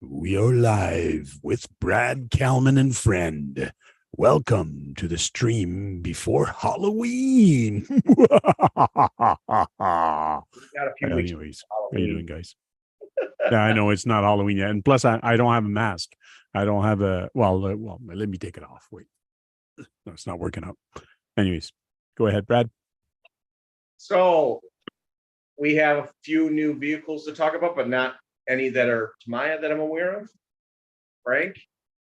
We are live with Brad, Kalman, and friend. Welcome to the stream before Halloween. Got a few weeks. Anyways, how you doing, guys? Yeah, I know it's not Halloween yet, and plus, I don't have a mask. I don't have a well. Let me take it off. Wait, no, it's not working out. Anyways, go ahead, Brad. So we have a few new vehicles to talk about, but not any that are Tamaya that I'm aware of. Frank?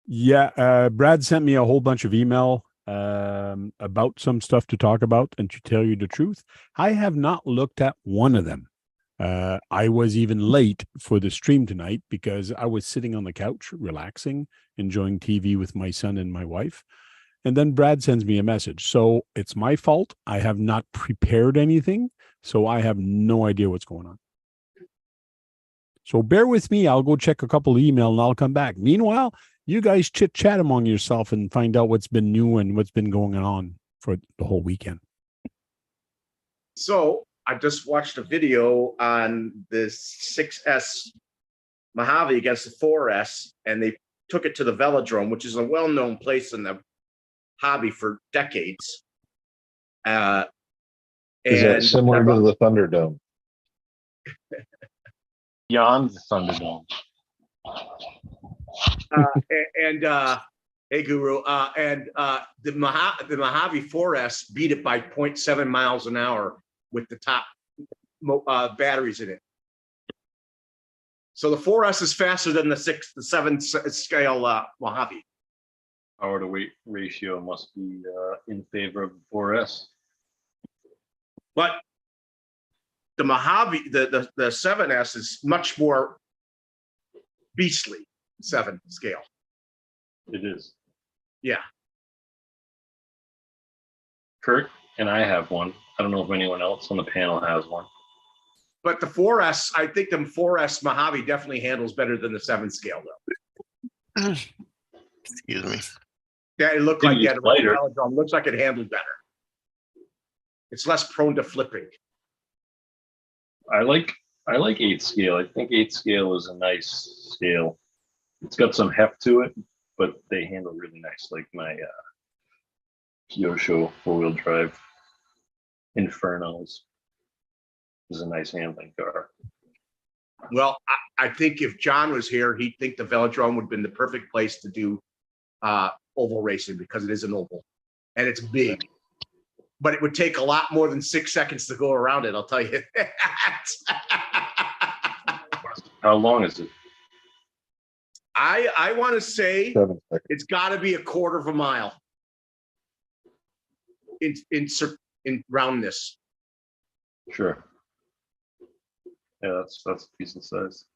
Yeah, Brad sent me a whole bunch of email about some stuff to talk about, and to tell you the truth, I have not looked at one of them. I was even late for the stream tonight because I was sitting on the couch, relaxing, enjoying TV with my son and my wife. And then Brad sends me a message. So it's my fault. I have not prepared anything. So I have no idea what's going on. So bear with me. I'll go check a couple of email and I'll come back. Meanwhile, you guys chit chat among yourself and find out what's been new and what's been going on for the whole weekend. So I just watched a video on the 6S Mojave against the 4S, and they took it to the velodrome, which is a well-known place in the hobby for decades. Is that similar to the Thunderdome? Beyond the Thunderdome. Hey, Guru, the Mojave 4S beat it by 0.7 miles an hour with the top batteries in it. So the 4S is faster than the 7 scale Mojave. Power to weight ratio must be in favor of the 4S. But the Mojave, the 7S is much more beastly, 7 scale. It is. Yeah. Kurt and I have one. I don't know if anyone else on the panel has one. But the 4S, I think the 4S Mojave definitely handles better than the 7 scale, though. Excuse me. Yeah, it looked like that. Lighter. Looks like it handled better. It's less prone to flipping. I like 8 scale. I think 8 scale is a nice scale. It's got some heft to it, but they handle really nice. Like my Kyosho 4-wheel drive Infernos is a nice handling car. Well, I think if John was here, he'd think the velodrome would have been the perfect place to do oval racing, because it is an oval and it's big. But it would take a lot more than 6 seconds to go around it, I'll tell you that. How long is it? I want to say 7 seconds. it's got to be a quarter of a mile in roundness. Sure. Yeah, that's a decent size.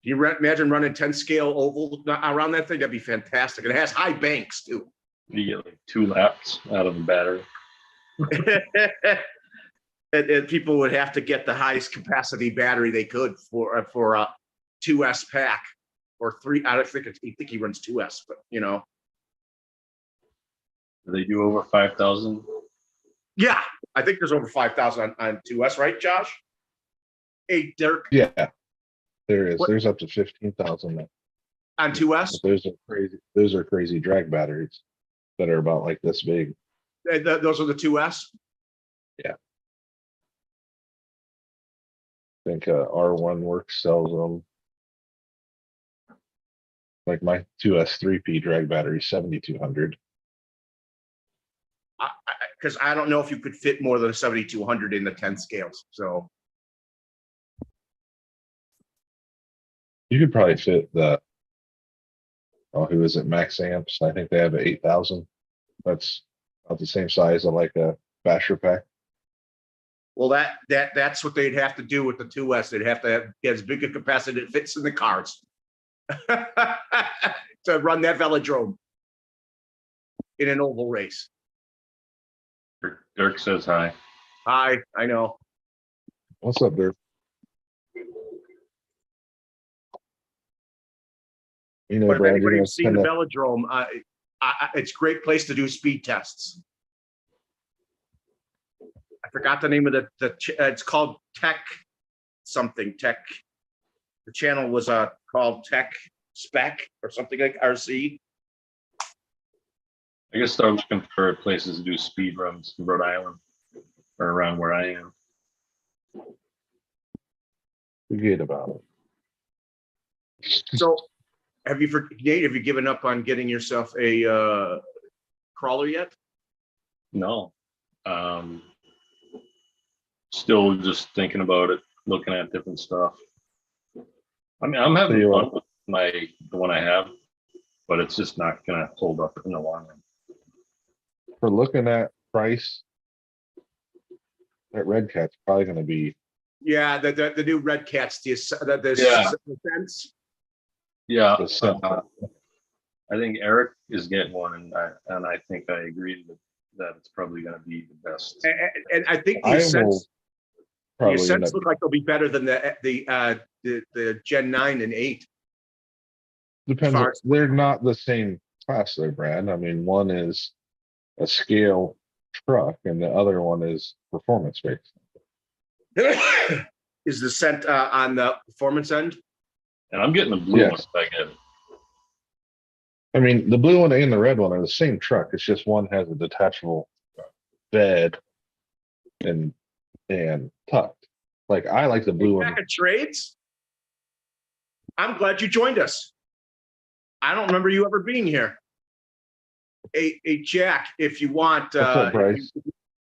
You imagine running 10 scale oval around that thing? That'd be fantastic. It has high banks too. You get like 2 laps out of the battery. and people would have to get the highest capacity battery they could for a 2S pack or 3. I think he runs 2S, but you know. Do they do over 5,000? Yeah, I think there's over 5,000 on 2S, right, Josh? Hey, Dirk. Yeah, there is. What? There's up to 15,000 On 2S? Those are crazy drag batteries that are about like this big. Those are the 2S? Yeah. I think R1 Works sells them. Like my 2S 3P drag battery, 7,200. Because I don't know if you could fit more than a 7,200 in the 10 scales. So You could probably fit the, who is it? Max Amps. I think they have an 8,000. That's about the same size of like a basher pack. well, that's what they'd have to do with the 2S. They'd have to get as big a capacity that fits in the cars to run that velodrome in an oval race. Dirk says hi. Hi, I know. What's up, there? You know, But if Brad, you're anybody gonna who's seen spend the that. velodrome, it's a great place to do speed tests. I forgot the name of it's called Tech something. Tech The channel was called Tech Spec or something like RC. I guess start looking for places to do speed runs in Rhode Island or around where I am. Forget about it. So have you Nate, have you given up on getting yourself a crawler yet? No. Still just thinking about it, looking at different stuff. I mean, I'm having fun with the one I have, but it's just not gonna hold up in the long run. For looking at price, that Red Cat's probably going to be. Yeah, the new Red Cats, the Yeah. Sense. Yeah, the set. I think Eric is getting one, and I think I agree that it's probably going to be the best. And I think the I will Ascents, the probably end Ascents up. look like they'll be better than the Gen 9 and 8. Depends. far as- They're not the same class, though, Brad. I mean, one is a scale truck, and the other one is performance based. Is the scent on the performance end? And I'm getting the blue Yes. one if I get it. I mean, the blue one and the red one are the same truck. It's just one has a detachable bed and tucked. Like I like the blue one. Pack of trades. I'm glad you joined us. I don't remember you ever being here. Hey, Jack, if you want, What's up, Bryce?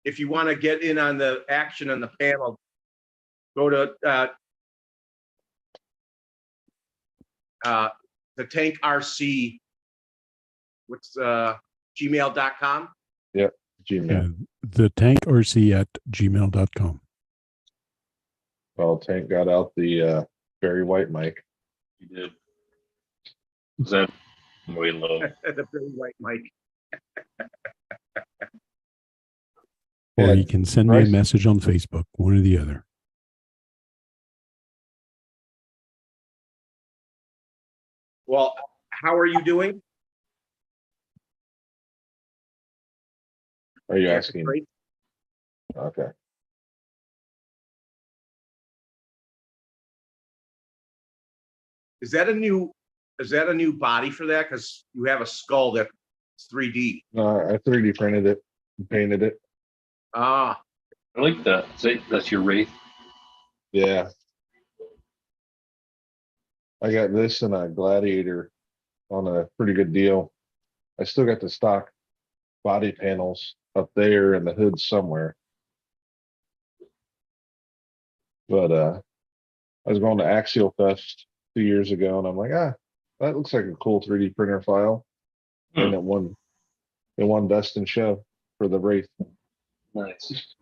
if you want to get in on the action on the panel, go to the Tank RC. What's gmail.com? Yep, Gmail. The tankrc at gmail.com. Well, Tank got out the very white mic. You did. Is that way low? At the very white mic. Or Yeah, you can send me a Bryce- message on Facebook, one or the other. Well, how are you doing? Are you Yeah, asking? great. Okay. Is that a new body for that? Because you have a skull that's 3D. I 3D printed it and painted it. Ah, I like that. Say that's your Wraith. Yeah. I got this and a Gladiator on a pretty good deal. I still got the stock body panels up there and the hood somewhere. But I was going to Axial Fest 2 years ago and I'm like, that looks like a cool 3D printer file. And it won Best in Show for the Wraith. Nice.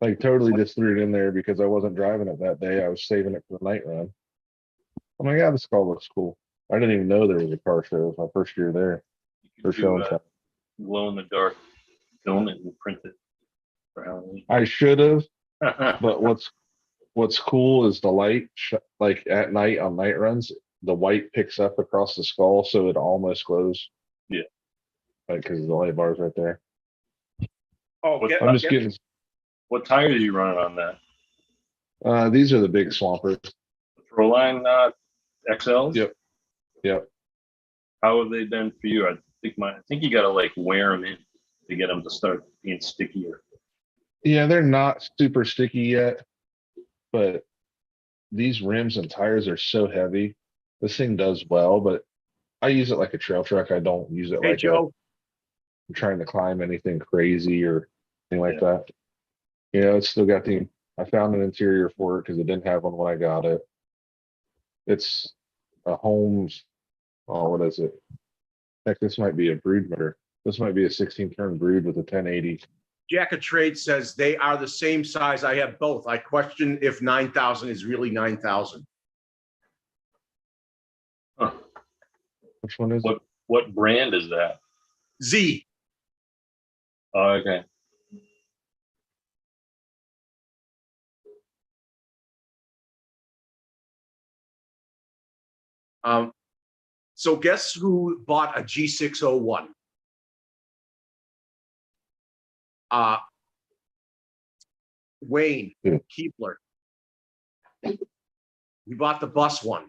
Like totally just threw it in there because I wasn't driving it that day. I was saving it for the night run. I'm like, this car looks cool. I didn't even know there was a car show. It was my first year there. You For could show do and tell. glow in the dark, film it and print it for Halloween. I should have, but what's cool is the light, like at night on night runs, the white picks up across the skull, so it almost glows. Yeah. Like because the light bar's right there. oh, I'm just getting. What tire are you running on that? These are the big swampers. Proline XLs? Yep. Yep. How have they been for you? I think you gotta like wear them in to get them to start being stickier. Yeah, they're not super sticky yet, but these rims and tires are so heavy. This thing does well, but I use it like a trail truck. I don't use it Hey, like Joe. I'm trying to climb anything crazy or anything like Yeah. that. You know, it's still got I found an interior for it because it didn't have one when I got it. It's a Holmes, what is it? Heck, this might be a brood motor. This might be a 16-turn brood with a 1080. Jack of Trade says they are the same size. I have both. I question if 9,000 is really 9,000. Huh. Which one is it? What brand is that? Z. Oh, okay. So guess who bought a G601? Wayne Yeah. Keebler. He bought the bus one.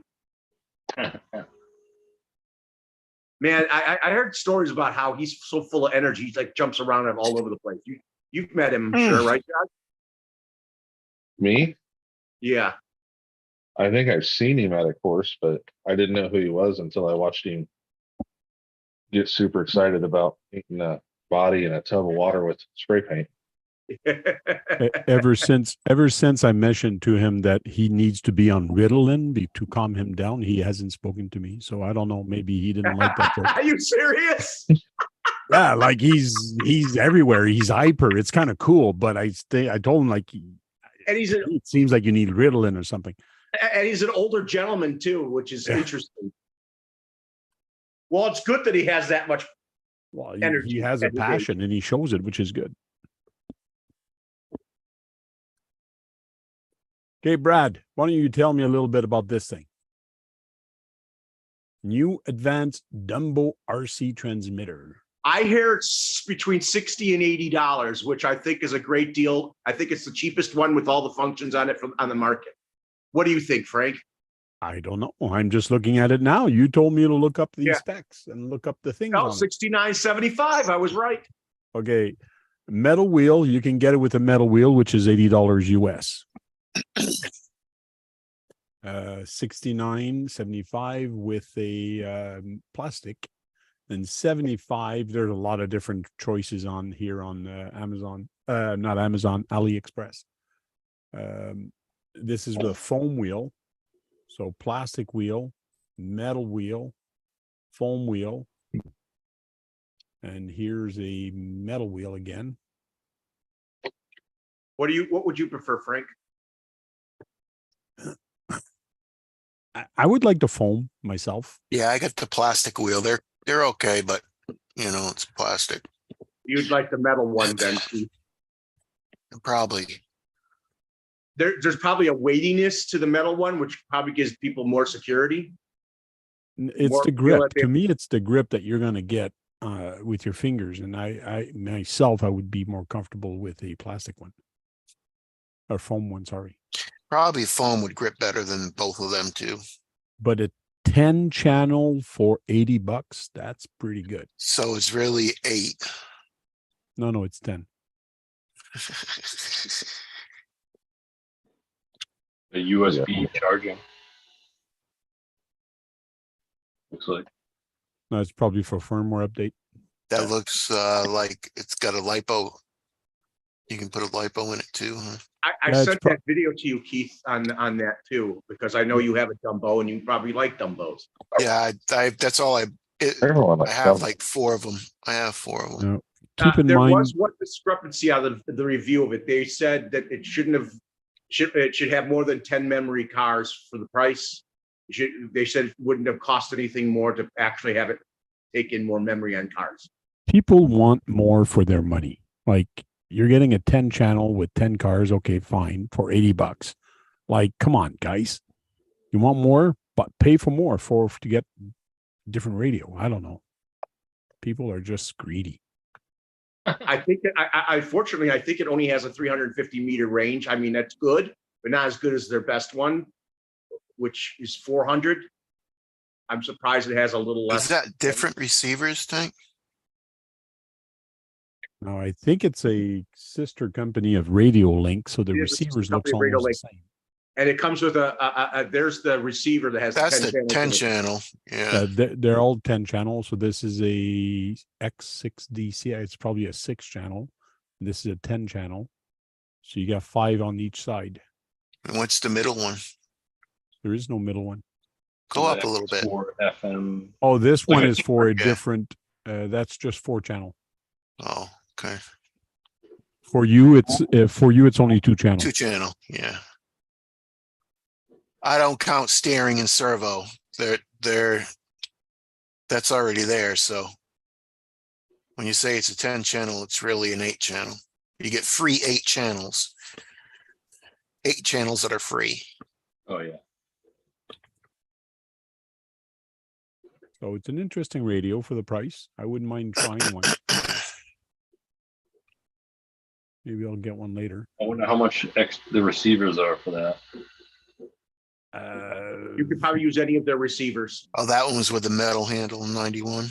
Man, I heard stories about how he's so full of energy. He's like jumps around all over the place. You've met him, I'm sure, right, John? Me? Yeah. I think I've seen him at a course, but I didn't know who he was until I watched him get super excited about eating a body in a tub of water with spray paint. Ever since I mentioned to him that he needs to be on Ritalin to calm him down, he hasn't spoken to me. So I don't know. Maybe he didn't like that joke. Are you serious? Yeah, like he's everywhere. He's hyper. It's kind of cool, but I told him like And it seems like you need Ritalin or something. and he's an older gentleman too, which is interesting. Well, it's good that he has that much. Well, Energy he has a at his age. passion and he shows it, which is good. Okay, Brad, why don't you tell me a little bit about this thing? New advanced Dumbo RC transmitter. I hear it's between $60 and $80, which I think is a great deal. I think it's the cheapest one with all the functions on it on the market. What do you think, Frank? I don't know. I'm just looking at it now. You told me to look up the Yeah. specs and look up the things. No, on it. $69.75. I was right. Okay. Metal wheel. You can get it with a metal wheel, which is $80 US. 69.75 with a plastic, and 75. There's a lot of different choices on here on Amazon, not Amazon, AliExpress. This is the foam wheel. So plastic wheel, metal wheel, foam wheel, and here's a metal wheel again. What would you prefer, Frank? I would like the foam myself. Yeah, I got the plastic wheel. They're okay, but you know, it's plastic. You'd like the metal one then, Keith. Probably. There's probably a weightiness to the metal one, which probably gives people more security. It's More the feel grip. that they- To me, it's the grip that you're going to get with your fingers. And I myself, I would be more comfortable with a plastic one or foam one. Sorry, Probably foam would grip better than both of them too. but a 10 channel for $80, that's pretty good. So it's really 8. No, it's 10. A USB charging. Looks like. No, it's probably for firmware update. That looks like it's got a lipo. You can put a lipo in it too, huh? I Yeah, it's sent that video to you, Keith, on that too, because I know you have a Dumbo and you probably like Dumbos. Yeah, I that's all Everyone I likes have them. like 4 of them. I have 4 of them. No, keep in There mind. was one discrepancy out of the review of it. They said that it should have more than 10 memory cars for the price. They said it wouldn't have cost anything more to actually have it take in more memory on cars. People want more for their money. Like you're getting a 10 channel with 10 cars. Okay, fine, for $80. Like, come on, guys. You want more, but pay for more to get different radio. I don't know. People are just greedy. I think that unfortunately, I think it only has a 350 meter range. I mean, that's good, but not as good as their best one, which is 400. I'm surprised it has a little less. Is that different receivers, Tank? Now, I think it's a sister company of Radio Link, so the It is a sister receivers looks company of Radio almost the Link. same. And it comes with there's the receiver that has That's 10 the channels 10 in it. channel. Yeah. They're all 10 channels. So this is a X6DC. It's probably a 6 channel. This is a 10 channel. So you got 5 on each side. And what's the middle one? There is no middle one. Go up a little bit. For FM. Oh, this one Okay. is for a Yeah. different. That's just 4 channel. Oh, okay. For you, it's only 2 channels. 2 channel. Yeah. I don't count steering and servo. That's already there. So when you say it's a 10 channel, it's really an 8 channel. You get free 8 channels. 8 channels that are free. Oh yeah. So it's an interesting radio for the price. I wouldn't mind trying one. Maybe I'll get one later. I wonder how much the receivers are for that. You could probably use any of their receivers. Oh, that one was with the metal handle, 91.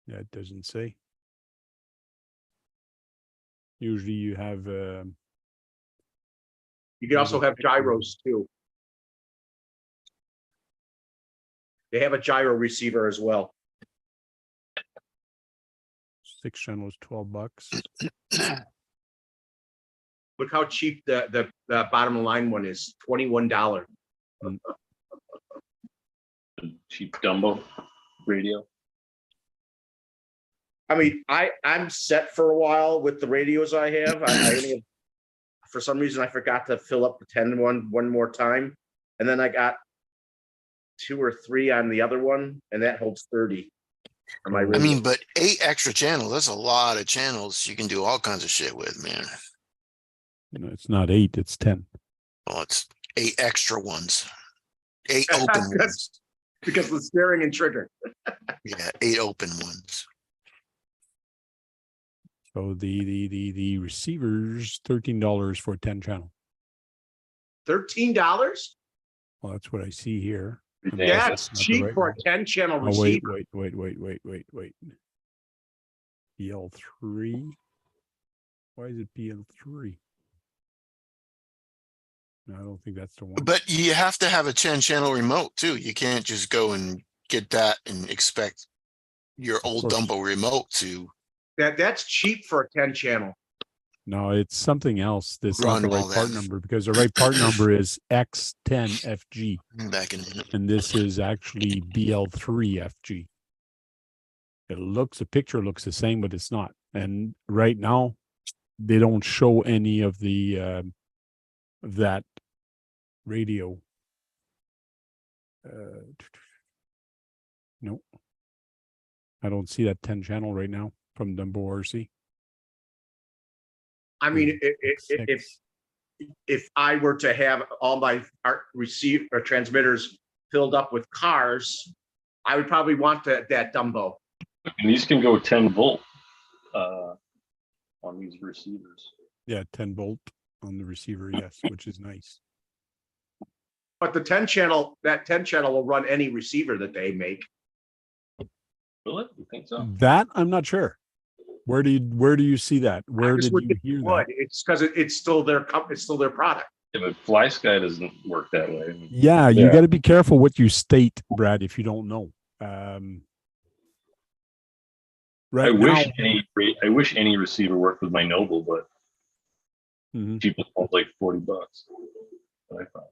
Yeah, it doesn't say. Usually you have You can also have gyros too. They have a gyro receiver as well. 6 channels, $12. Look how cheap the bottom line one is, $21. Cheap Dumbo radio. I mean, I'm set for a while with the radios I have. I only have, for some reason, I forgot to fill up the 10 one more time. And then I got 2 or 3 on the other one, and that holds 30. For my I radio. mean, but 8 extra channels, that's a lot of channels you can do all kinds of shit with, man. No, it's not 8, it's 10. Well, it's 8 extra ones. 8 open ones. Because of the steering and trigger. Yeah, 8 open ones. So the receivers, $13 for a 10 channel. $13? Well, that's what I see here. Yeah, That's not the cheap right for a one. 10 channel Oh, wait, receiver. wait. PL3. Why is it PL3? No, I don't think that's the one. But you have to have a 10 channel remote too. You can't just go and get that and expect your old course. Dumbo remote to That's cheap for a 10 channel. No, it's something else. That's not Run the right all part that. number, because the right part number is X10FG, back in a minute. and this is actually BL3FG. The picture looks the same, but it's not. And right now, they don't show any of the that radio. No, I don't see that 10 channel right now from Dumbo RC. I mean, Six. if I were to have all my receive or transmitters filled up with cars, I would probably want that Dumbo. And these can go 10 volt on these receivers. Yeah, 10 volt on the receiver, yes, which is nice. But the 10 channel, that 10 channel will run any receiver that they make. Will it? You think so? That I'm not sure. Where do you see that? Where did you hear that? It's because it's still their product. Yeah, but Fly Sky doesn't work that way. Yeah, you Yeah. got to be careful what you state, Brad, if you don't know. Right I wish any receiver worked with my Noble, but Mhm. cheapest one's like $40. What I found.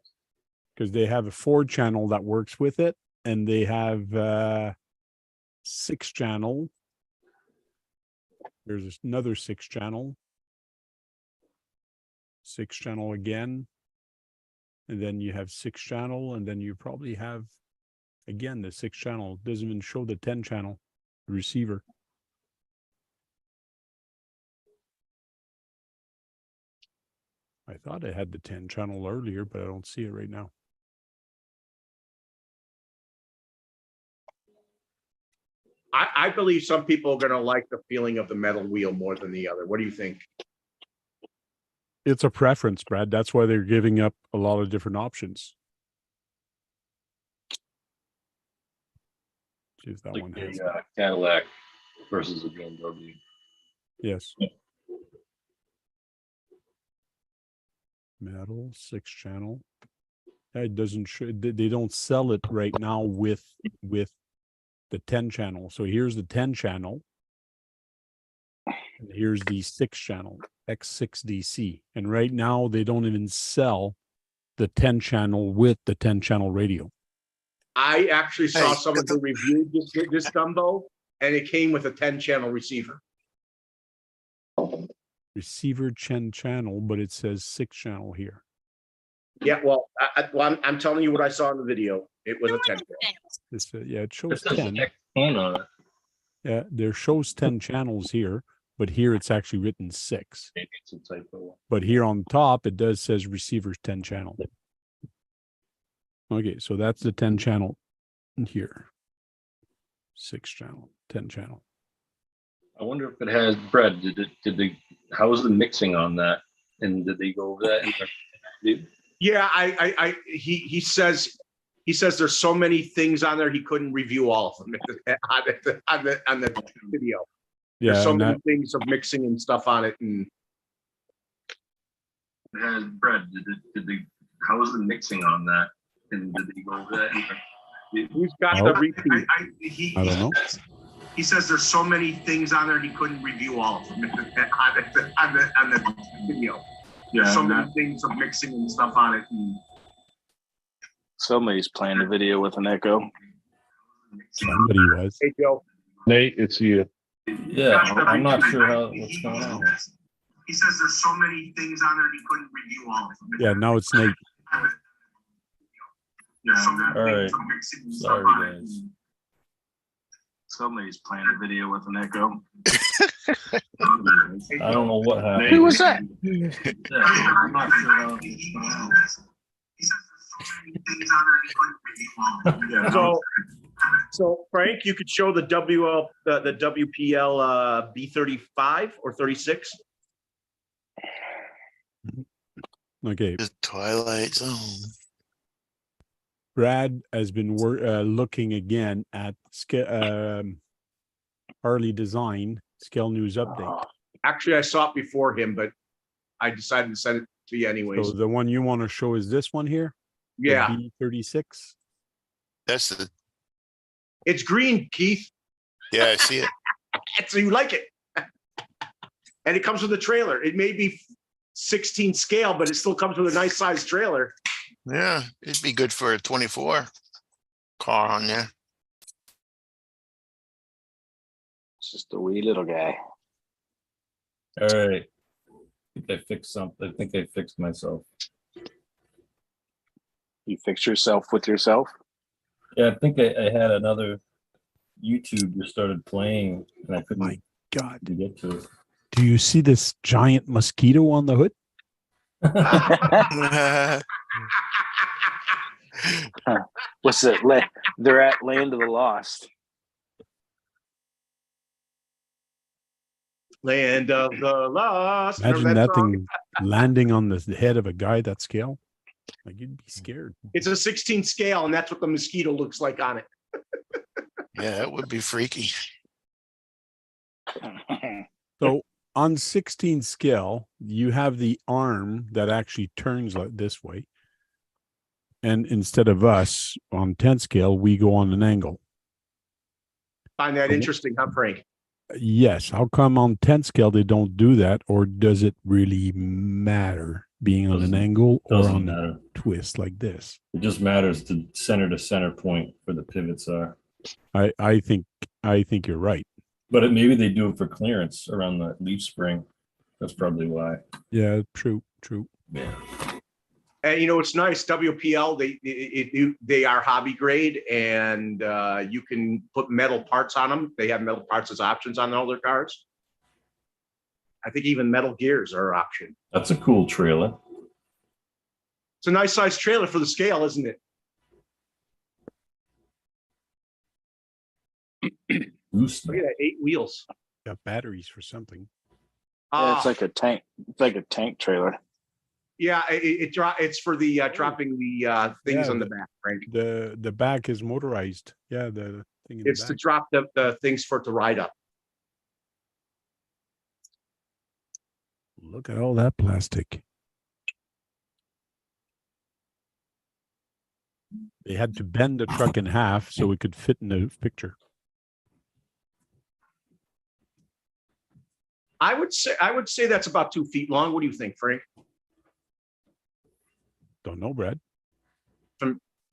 Because they have a 4-channel that works with it, and they have 6-channel. There's another 6-channel. 6-channel again. And then you have 6-channel, and then you probably have again the 6-channel. It doesn't even show the 10-channel receiver. I thought I had the 10-channel earlier, but I don't see it right now. I believe some people are going to like the feeling of the metal wheel more than the other. What do you think? It's a preference, Brad. That's why they're giving up a lot of different options. See if that Like one has. a Cadillac versus a BMW. Yes. Metal 6-channel. It doesn't show. They don't sell it right now with the 10-channel. So here's the 10-channel, and here's the 6-channel X6DC. And right now they don't even sell the 10-channel with the 10-channel radio. I actually saw Hey, someone who reviewed this Dumbo, and it came with a 10-channel receiver. Receiver 10 channel, but it says 6-channel here. Yeah, well, I'm telling you what I saw in the video. It was a 10-channel. This, yeah, it It shows says 10. X10 on it. Yeah, there shows 10 channels here, but here it's actually written 6. Maybe it's a typo. But here on top, it does says receivers 10 channel. Okay, so that's the 10 channel here. 6-channel, 10 channel. I wonder if it has bread. Did they? How was the mixing on that? And did they go over that? Yeah, he says there's so many things on there he couldn't review all of them on the video. There's Yeah, so and many that, things of mixing and stuff on it, and Brad, did they, how was the mixing on that? And did they go over that? who's got Oh. the repeat? I don't know. He says there's so many things on there he couldn't review all of them on the video. There's so many things of mixing and stuff on it, and Somebody's playing the video with an echo. Somebody was. hey Joe. Nate, it's you. Yeah, I'm not sure what's going on here. He says there's so many things on there he couldn't review all of them. Yeah, now it's Nate. All right. Sorry, guys. Somebody's playing the video with an echo. I don't know what happened. Who was that? Yeah, I'm not sure how it's going on. So Frank, you could show the the WPL B35 or 36. Okay. The Twilight Zone. Brad has been looking again at Harley Design Scale News Update. Actually, I saw it before him, but I decided to send it to you anyways. So the one you want to show is this one here? The Yeah, B36. That's the, it's green, Keith. yeah, I see it. So you like it. And it comes with a trailer. It may be 16 scale, but it still comes with a nice size trailer. Yeah, it'd be good for a 24 car on there. It's just a wee little guy. All right. I think I fixed something. I think I fixed myself. You fix yourself with yourself. Yeah, I think I had another YouTube just started playing and I couldn't My God. get to it. Do you see this giant mosquito on the hood? What's it? They're at Land of the Lost. Land of the Lost. Imagine Remember that song? thing landing on the head of a guy that scale. Like you'd be scared. It's a 16 scale, and that's what the mosquito looks like on it. Yeah, that would be freaky. So on 16 scale, you have the arm that actually turns like this way. And instead of us on 10 scale, we go on an angle. Find that interesting, huh, Frank? Yes. How come on 10 scale they don't do that? Or does it really matter being on an Doesn't- angle or Doesn't on a matter. twist like this? It just matters to center point where the pivots are. I think you're right. But maybe they do it for clearance around the leaf spring. That's probably why. Yeah, true. Yeah. And you know, it's nice. WPL, they are hobby grade, and you can put metal parts on them. They have metal parts as options on all their cars. I think even metal gears are an option. That's a cool trailer. It's a nice size trailer for the scale, isn't it? Goose Look at that, 8 wheels. Got batteries for something. Yeah, it's like a tank. It's like a tank trailer. Yeah, it's for the dropping the things Yeah, on the back, right? The back is motorized. Yeah, the thing in It's the to back. drop the things for it to ride up. Look at all that plastic. They had to bend the truck in half so it could fit in the picture. I would say that's about 2 feet long. What do you think, Frank? Don't know, Brad.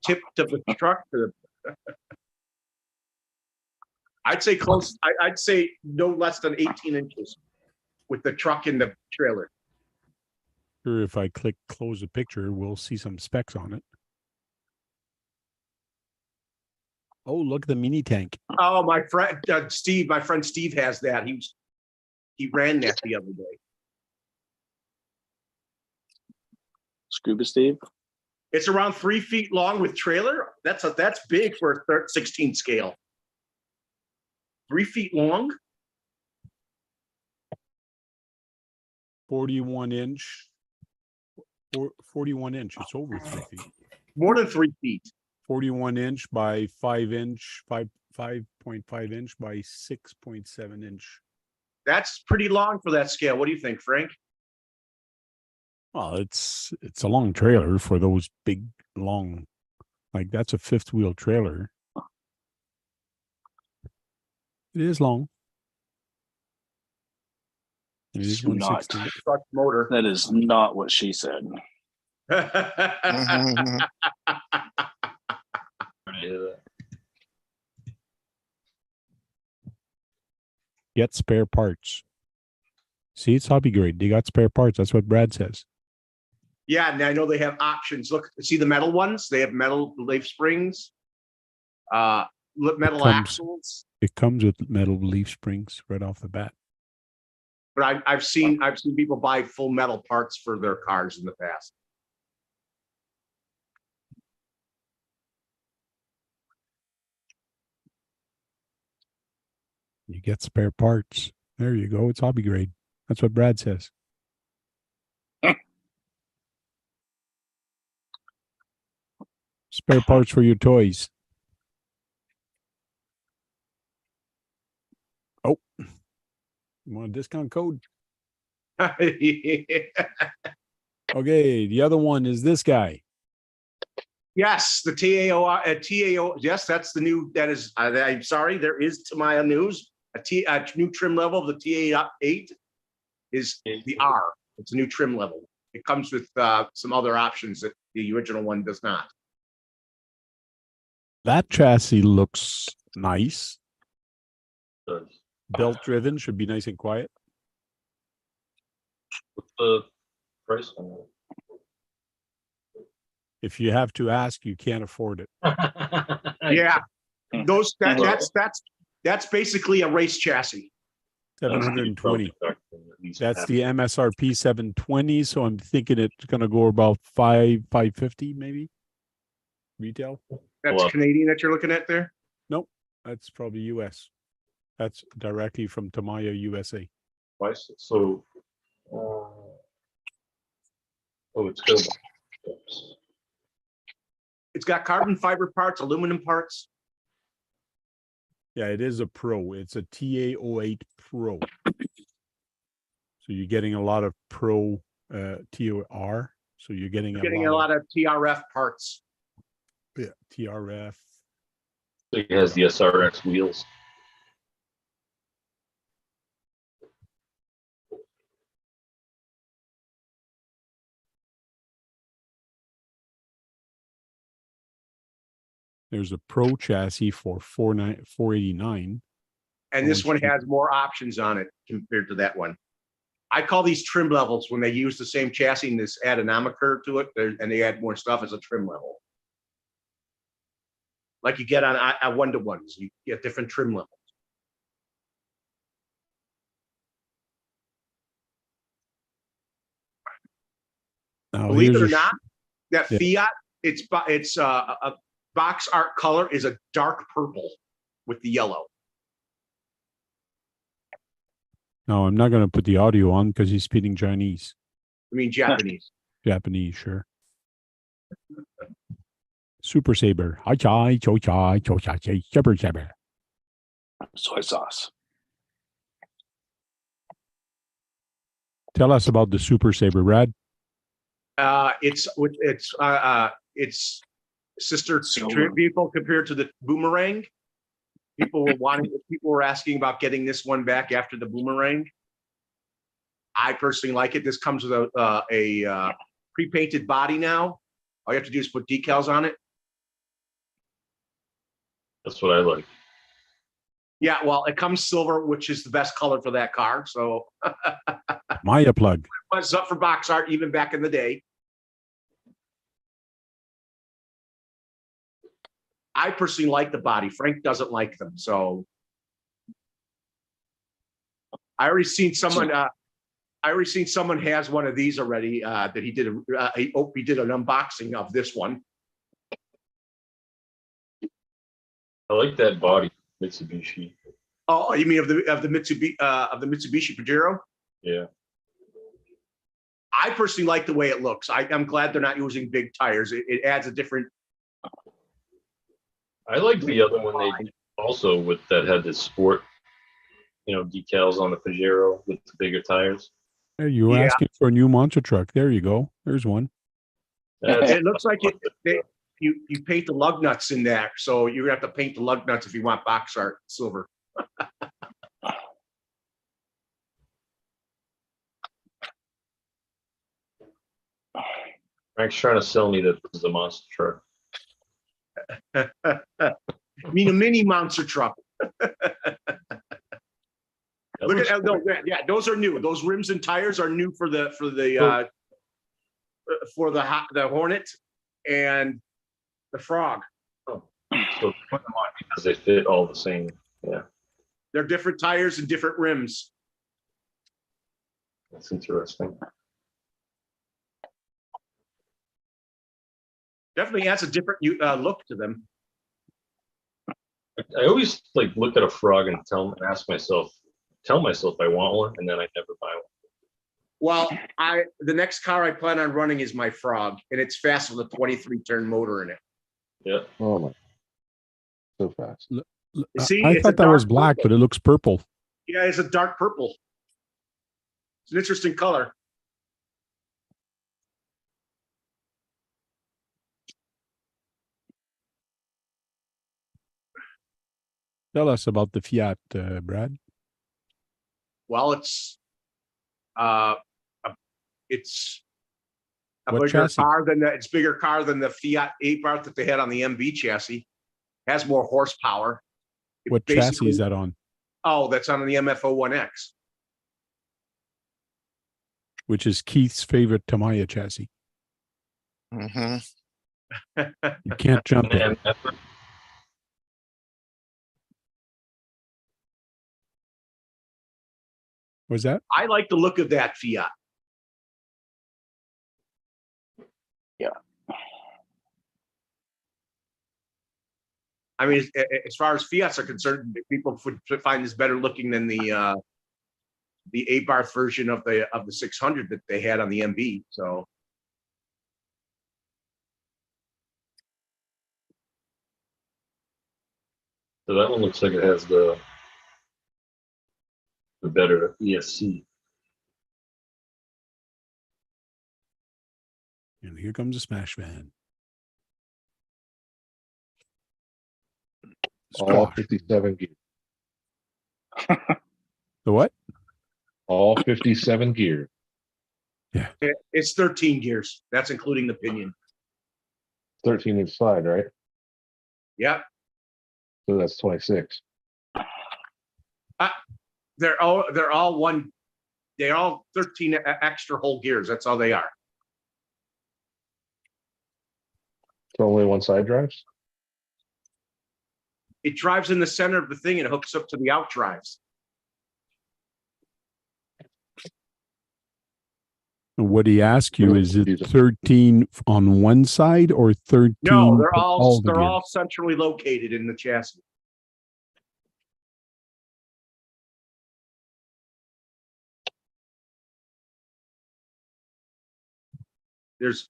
Tip to the truck to the I'd say close. I'd say no less than 18 inches with the truck in the trailer. Sure, if I click close the picture, we'll see some specs on it. Oh, look at the mini tank. Oh, my friend Steve, has that. He ran that the other day. Scuba Steve. It's around 3 feet long with trailer. That's big for a 16 scale. 3 feet long. 41 inch 41 inch. It's over 3 feet. More than 3 feet. 41 inch by 5 inch, 5.5 inch by 6.7 inch. That's pretty long for that scale. What do you think, Frank? Well, it's a long trailer for those big, long, like that's a fifth wheel trailer. It is long. It is It's not. 160. Truck motor. That is not what she said. Mhm. Get spare parts. See, it's hobby grade. They got spare parts. That's what Brad says. Yeah, and I know they have options. Look, see the metal ones? They have metal leaf springs, metal axles. It comes with metal leaf springs right off the bat. But I've seen people buy full metal parts for their cars in the past. You get spare parts. There you go. It's hobby grade. That's what Brad says. Spare parts for your toys. Oh, you want a discount code? Okay, the other one is this guy. Yes, the TAO. Yes, that's the new. That is. I'm sorry. There is Tamiya news. A new trim level of the TA8 is the R. It's a new trim level. It comes with some other options that the original one does not. That chassis looks nice. Does. Belt driven, should be nice and quiet. What's the price on If you have to ask, you can't afford it. it? Yeah, that's basically a race chassis. 720. That's the MSRP 720. So I'm thinking it's gonna go about 550 maybe. Retail. That's Well, Canadian that you're looking at there. That's probably US. That's directly from Tamiya USA. Twice. So, it's good. It's got carbon fiber parts, aluminum parts. Yeah, it is a pro. It's a TA08 Pro. So you're getting a lot of pro TOR. So you're getting A lot of TRF parts. TRF. It has the SRX wheels. There's a pro chassis for 489. And this one has more options on it compared to that one. I call these trim levels when they use the same chassis and this add a nomenclature to it, and they add more stuff as a trim level. Like you get on one-to-ones, you get different trim levels. Now, Believe it here's or a not, that Fiat, it's a box art color is a dark purple with the yellow. No, I'm not going to put the audio on because he's speaking Chinese. I mean Japanese. Japanese, sure. Super Saber. Hi, chai, cho chai, cho chai, Super Saber. Soy sauce. Tell us about the Super Saber, Brad. It's sister Silver. vehicle compared to the Boomerang. People were asking about getting this one back after the Boomerang. I personally like it. This comes with a pre-painted body now. All you have to do is put decals on it. That's what I like. Yeah, well, it comes silver, which is the best color for that car. So Maya plug. it was up for box art even back in the day. I personally like the body. Frank doesn't like them, so I already seen someone. Has one of these already. That he did. He did an unboxing of this one. I like that body, Mitsubishi. Oh, you mean of the Mitsubishi Pajero? Yeah. I personally like the way it looks. I'm glad they're not using big tires. It adds a different. I like the other one they did also with that had the sport, decals on the Pajero with the bigger tires. There, you were Yeah. asking for a new monster truck. There you go. There's one. That's, It looks like you paint the lug nuts in that, so you're gonna have to paint the lug nuts if you want box art silver. Frank's trying to sell me that this is a monster truck. I mean, a mini monster truck. That Look looks at cool. yeah, those are new. Those rims and tires are new for the Hornet and the Frog. So put them on because they fit all the same. Yeah, They're different tires and different rims. that's interesting. Definitely has a different look to them. I always like look at a frog and tell myself I want one, and then I never buy one. Well, the next car I plan on running is my Frog, and it's fast with a 23-turn motor in it. Yeah, Oh my. So fast. See, I it's a thought that was dark black, purple. but it looks purple. Yeah, it's a dark purple. It's an interesting color. Tell us about the Fiat, Brad. Well, it's a What bigger chassis? car than it's bigger car than the Fiat 8-bar that they had on the MV chassis. Has more horsepower. It What chassis basically- is that on? Oh, that's on the MFO1X. Which is Keith's favorite Tamiya chassis. hmm You can't jump it. and Was that? I like the look of that Fiat. Yeah. I mean, as far as Fiats are concerned, people would find this better looking than the 8-bar version of the 600 that they had on the MV. So so that one looks like it has the better ESC. And here comes a smash van. All Squash. 57 gears. The what? All 57 gears. it's 13 gears. That's including the pinion. 13 each side, right? Yeah, So that's 26. they're all 13 extra whole gears. That's all they are. So only one side drives? It drives in the center of the thing and it hooks up to the out drives. And what he asked you is it Confusing. 13 on one side or 13? No, they're for all the they're all gears? centrally located in the chassis. There's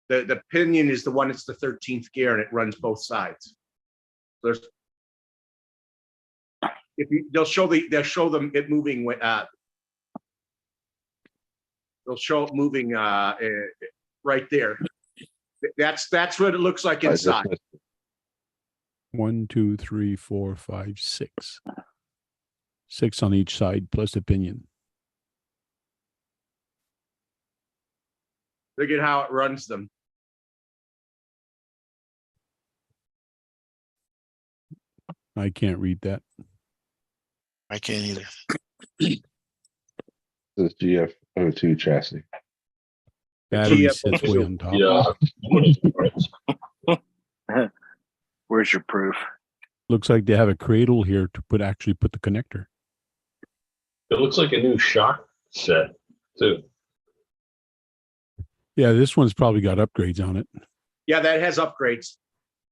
the pinion is the one that's the 13th gear and it runs both sides. There's they'll show them it moving they'll show it moving right there. That's what it looks like I just inside. missed it. 1, 2, 3, 4, 5, 6. 6 on each side plus the pinion. Look at how it runs them. I can't read that. I can't either. This GF02 chassis. Battery GF sits way on top. Yeah. Where's your proof? Looks like they have a cradle here to actually put the connector. It looks like a new shock set too. Yeah, this one's probably got upgrades on it. Yeah, that has upgrades.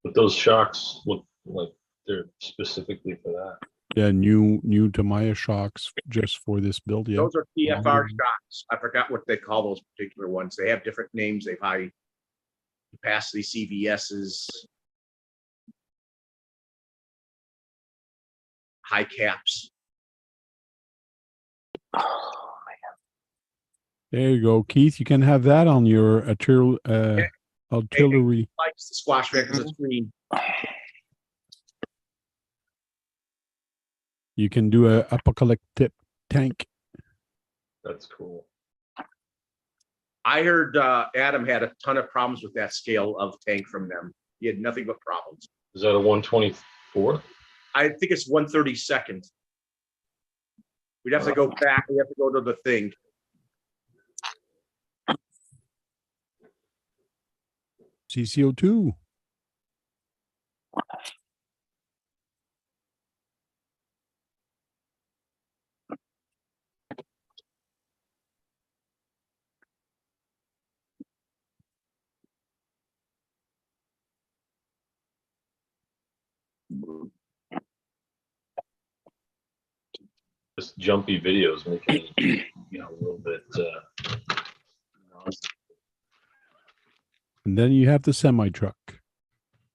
But those shocks look like they're specifically for that. Yeah, new Tamiya shocks just for this build. Yeah. Those are TFR shocks. I forgot what they call those particular ones. They have different names. They've high capacity CVSs, high caps. There you go, Keith. You can have that on your artillery. Likes the squash vector the screen. You can do a apocalyptic tank. That's cool. I heard Adam had a ton of problems with that scale of tank from them. He had nothing but problems. Is that a 124? I think it's 132nd. We'd have to go back. We have to go to the thing. CCO2. Just jumpy videos making me, a little bit. And then you have the semi truck.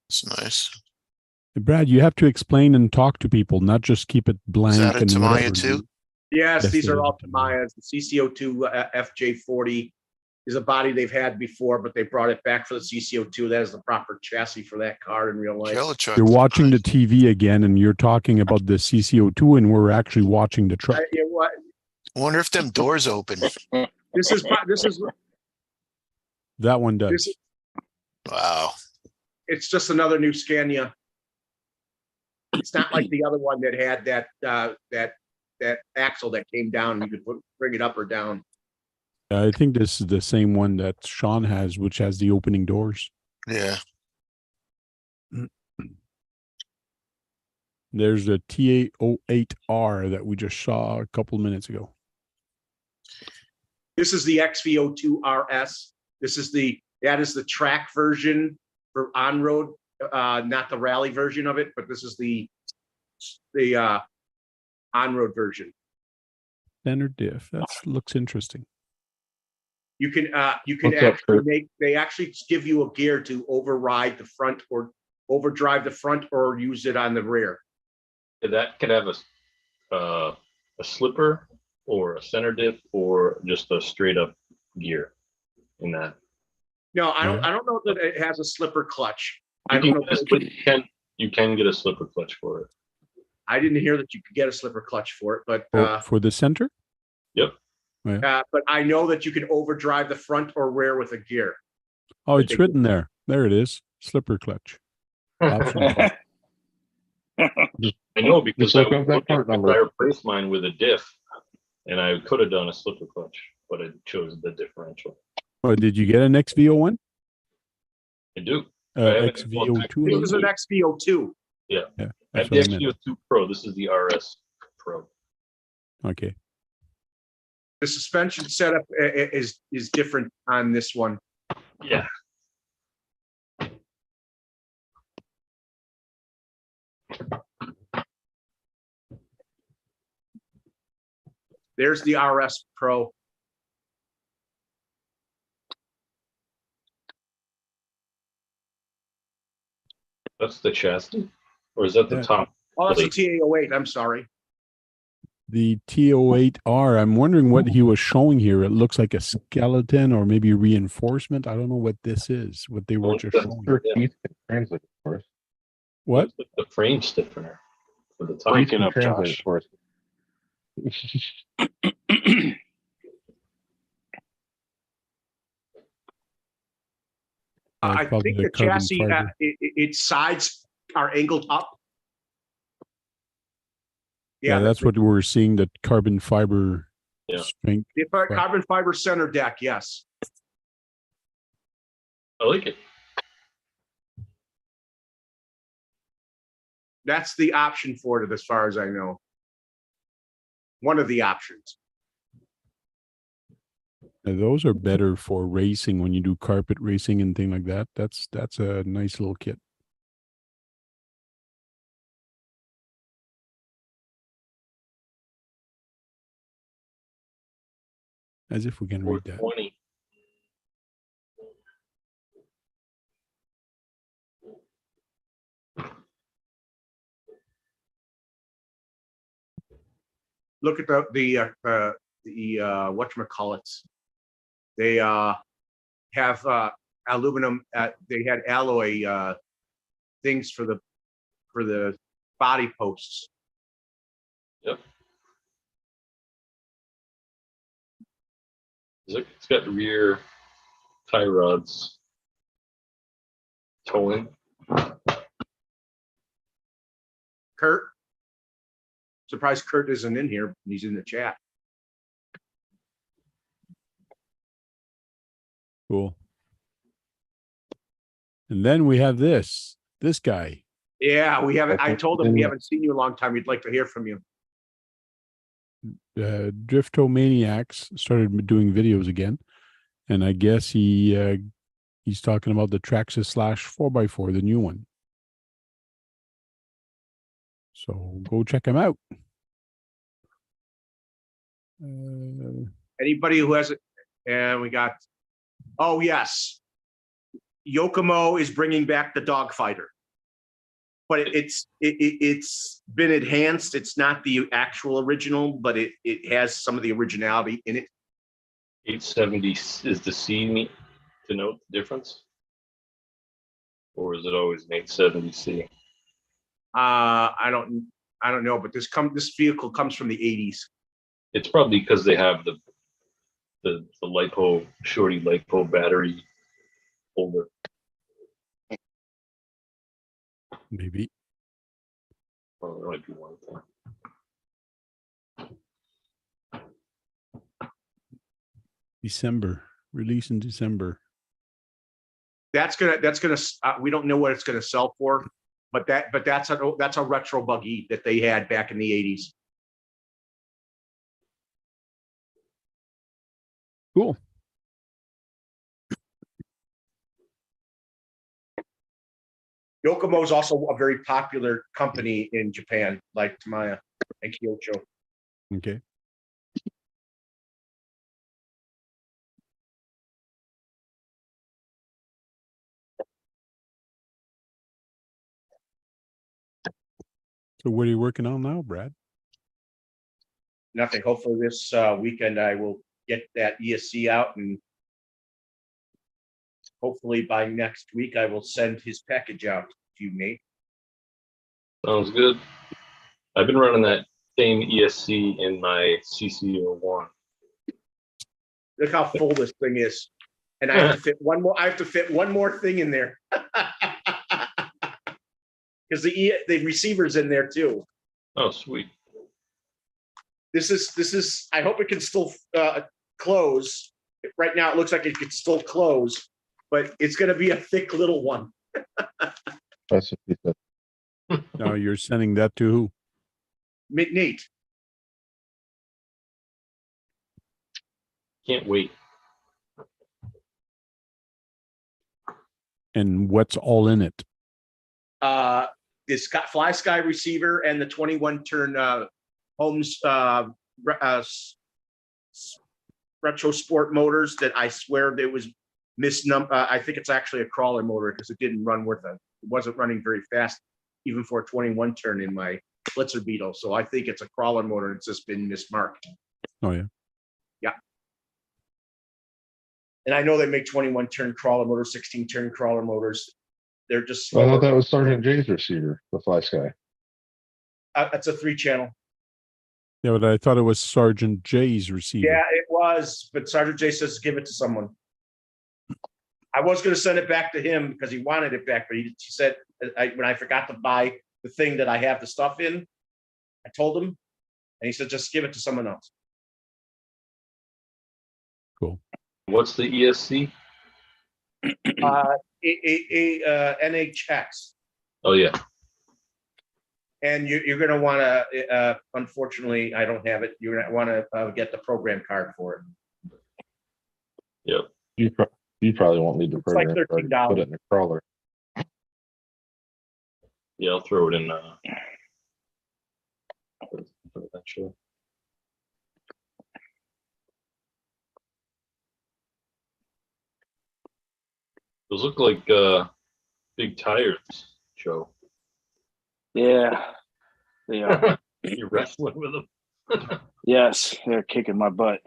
It's nice. Brad, you have to explain and talk to people, not just keep it blank. Is that a and Tamiya whatever. too? Yes, Yes, these it are is all a Tamiya. Tamayas. The CCO2 FJ40 is a body they've had before, but they brought it back for the CCO2. That is the proper chassis for that car in real life. Killer truck. You're watching the TV again, and you're talking about the CCO2, and we're actually watching the truck. You know what? I wonder if them doors open. This is That one does. This is- Wow. it's just another new Scania. It's not like the other one that had that axle that came down. You could bring it up or down. I think this is the same one that Sean has, which has the opening doors. Yeah. There's the TA08R that we just saw a couple of minutes ago. This is the XV02 RS. That is the track version for on-road, not the rally version of it, but this is the on-road version. Standard diff. That looks interesting. You can What's up, actually Kurt? they actually give you a gear to override the front or overdrive the front or use it on the rear. That could have a slipper or a center diff or just a straight up gear in that. No, I Yeah. don't know that it has a slipper clutch. I You don't know. can get a slipper clutch for it. I didn't hear that you could get a slipper clutch for it, but For the center? but I know that you can overdrive the front or rear with a gear. Oh, it's written there. There it is. Slipper clutch. Option. I know because Just look up that part number. I replaced mine with a diff, and I could have done a slipper clutch, but I chose the differential. Oh, did you get an XVO1? I do. I have an XVO2? This is an XV02. I That's have the what I meant. XV2 Pro. This is the RS Pro. Okay. The suspension setup is different on this one. Yeah. There's the RS Pro. That's the chassis, or is that the Yeah. top? Oh, that's the Blade. TA08. I'm sorry. The TO8R, I'm wondering what he was showing here. It looks like a skeleton or maybe reinforcement. I don't know what this is, what they were just showing. Sure, Keith can translate it for us. What? The frame stiffener for the top. Keith Breaking can up, translate Josh. it for us. I probably think the the carbon chassis, fiber. its sides are angled up. Yeah, that's what we're seeing, that carbon fiber Yeah. strength. the carbon fiber center deck. Yes. I like it. That's the option for it, as far as I know. One of the options. Those are better for racing when you do carpet racing and thing like that. That's a nice little kit. As if we can read that. 420. Look at the whatchamacallits. They have aluminum. They had alloy things for the body posts. Yep. It's got rear tie rods towing. Kurt, surprised Kurt isn't in here. He's in the chat. Cool. And then we have this guy. Yeah, we haven't. I told him we Yeah. haven't seen you in a long time. We'd like to hear from you. Driftomaniacs started doing videos again, and I guess he's talking about the Traxxas slash 4x4, the new one. So go check him out. Anybody who has it, and we got. Oh yes, Yokomo is bringing back the dog fighter, but it's been enhanced. It's not the actual original, but it has some of the originality in it. 870 is the C to note the difference, or is it always an 870C? I don't know, but this vehicle comes from the 80s. It's probably because they have the LiPo shorty LiPo battery holder. Maybe. Well, that might be one thing. December, release in December. That's gonna. We don't know what it's gonna sell for, but that's a retro buggy that they had back in the 80s. Cool. Yokomo is also a very popular company in Japan, like Tamiya and Kyoto. Okay. So what are you working on now, Brad? Nothing. Hopefully this weekend I will get that ESC out, and hopefully by next week I will send his package out to you, Nate. Sounds good. I've been running that same ESC in my CC01. Look how full this thing is, and I have to fit one more. I have to fit one more thing in there because the receiver's in there too. Oh, sweet. This is. I hope it can still close. Right now, it looks like it can still close, but it's going to be a thick little one. That's what he said. Now you're sending that to who? Nate. Can't wait. And what's all in it? This Fly Sky receiver and the 21 turn Holmes retro sport motors that I swear there was misnumbered. I think it's actually a crawler motor because it didn't run worth it. It wasn't running very fast, even for a 21 turn in my Blitzer Beetle. So I think it's a crawler motor. It's just been mismarked. Oh yeah. Yeah. And I know they make 21 turn crawler motors, 16 turn crawler motors. They're just I thought slower. that was Sergeant J's receiver, the Fly Sky. It's a 3-channel. Yeah, but I thought it was Sergeant J's receiver. Yeah, it was, but Sergeant J says give it to someone. I was going to send it back to him because he wanted it back, but he said when I forgot to buy the thing that I have the stuff in, I told him, and he said just give it to someone else. Cool. What's the ESC? NHX. Oh, yeah. And you're going to want to, unfortunately, I don't have it. You're going to want to get the program card for it. Yep. You probably won't need the It's like program card. $13. Put it in the crawler. Yeah, I'll throw it in eventually. Those look like big tires, Joe. Yeah, they are. You're wrestling with them. Yes, they're kicking my butt.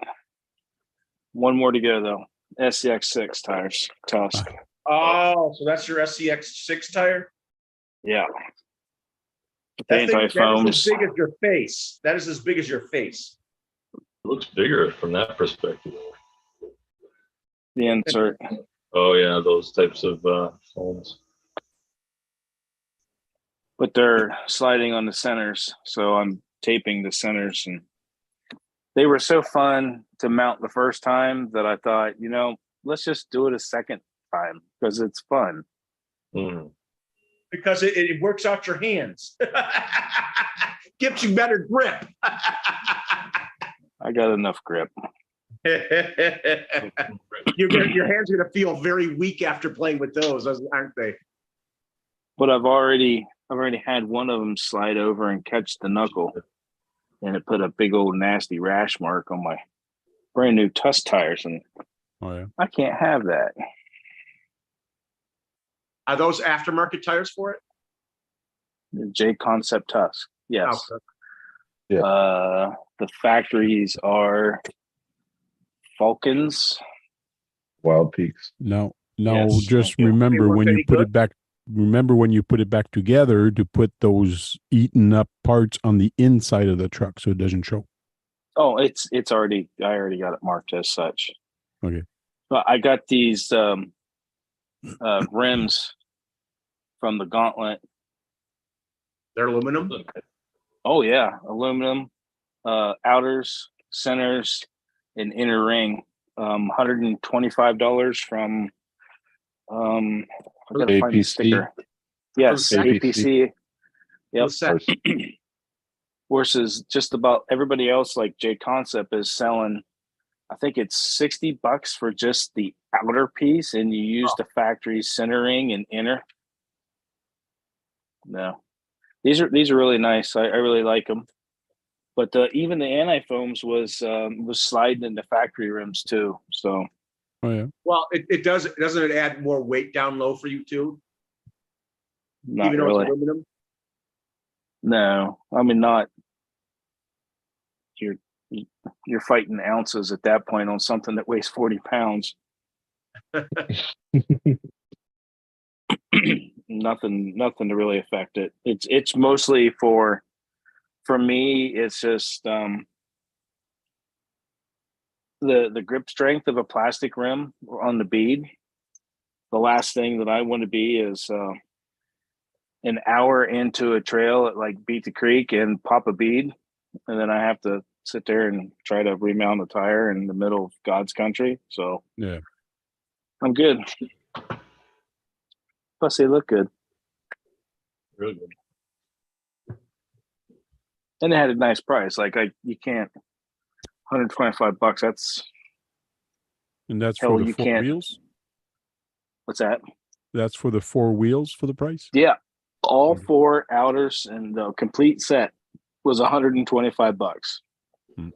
One more to go though. SCX6 tires, Tusk. Oh, so that's your SCX6 tire? Yeah. The That thing, that is anti-foams. as big as your face. That is as big as your face. It looks bigger from that perspective. The insert. Oh yeah, those types of phones. But they're sliding on the centers, so I'm taping the centers, and they were so fun to mount the first time that I thought, let's just do it a second time because it's fun. Mm. Because it works out your hands. Gives you better grip. I got enough grip. Your hands are going to feel very weak after playing with those, aren't they? But I've already had one of them slide over and catch the knuckle, and it put a big old nasty rash mark on my brand new Tusk tires, and I can't have that. Are those aftermarket tires for it? The J Concept Tusk, yes. Okay. Yeah. The factories are Falcons. Wild Peaks. No, Yes. just Yeah. remember They work when you any put good? it back. Remember when you put it back together to put those eaten up parts on the inside of the truck so it doesn't show. Oh, it's already. I already got it marked as such. Okay. But I got these rims from the Gauntlet. They're aluminum. Oh yeah, aluminum, outers, centers, and inner ring. $125 from. I gotta find the APC. sticker. Yes, APC. APC. Yep. What's that? Versus just about everybody else, like J Concept is selling. I think it's $60 for just the outer piece, and you use the factory centering and inner. No, these are really nice. I really like them. But even the anti-foams was sliding into factory rims too. So Well, it does. Doesn't it add more weight down low for you too? not Even though really. it's aluminum. No, I mean not. You're fighting ounces at that point on something that weighs 40 pounds. Nothing to really affect it. It's mostly for me. It's just the grip strength of a plastic rim on the bead. The last thing that I want to be is an hour into a trail at like Beat the Creek and pop a bead, and then I have to sit there and try to remount the tire in the middle of God's country. So yeah, I'm good. Plus, they look good. Really good. And they had a nice price. Like you can't $125. That's and that's hell, for the you 4 can't. wheels. What's that? That's for the 4 wheels for the price. Yeah, all 4 outers and the complete set was $125. Hmm.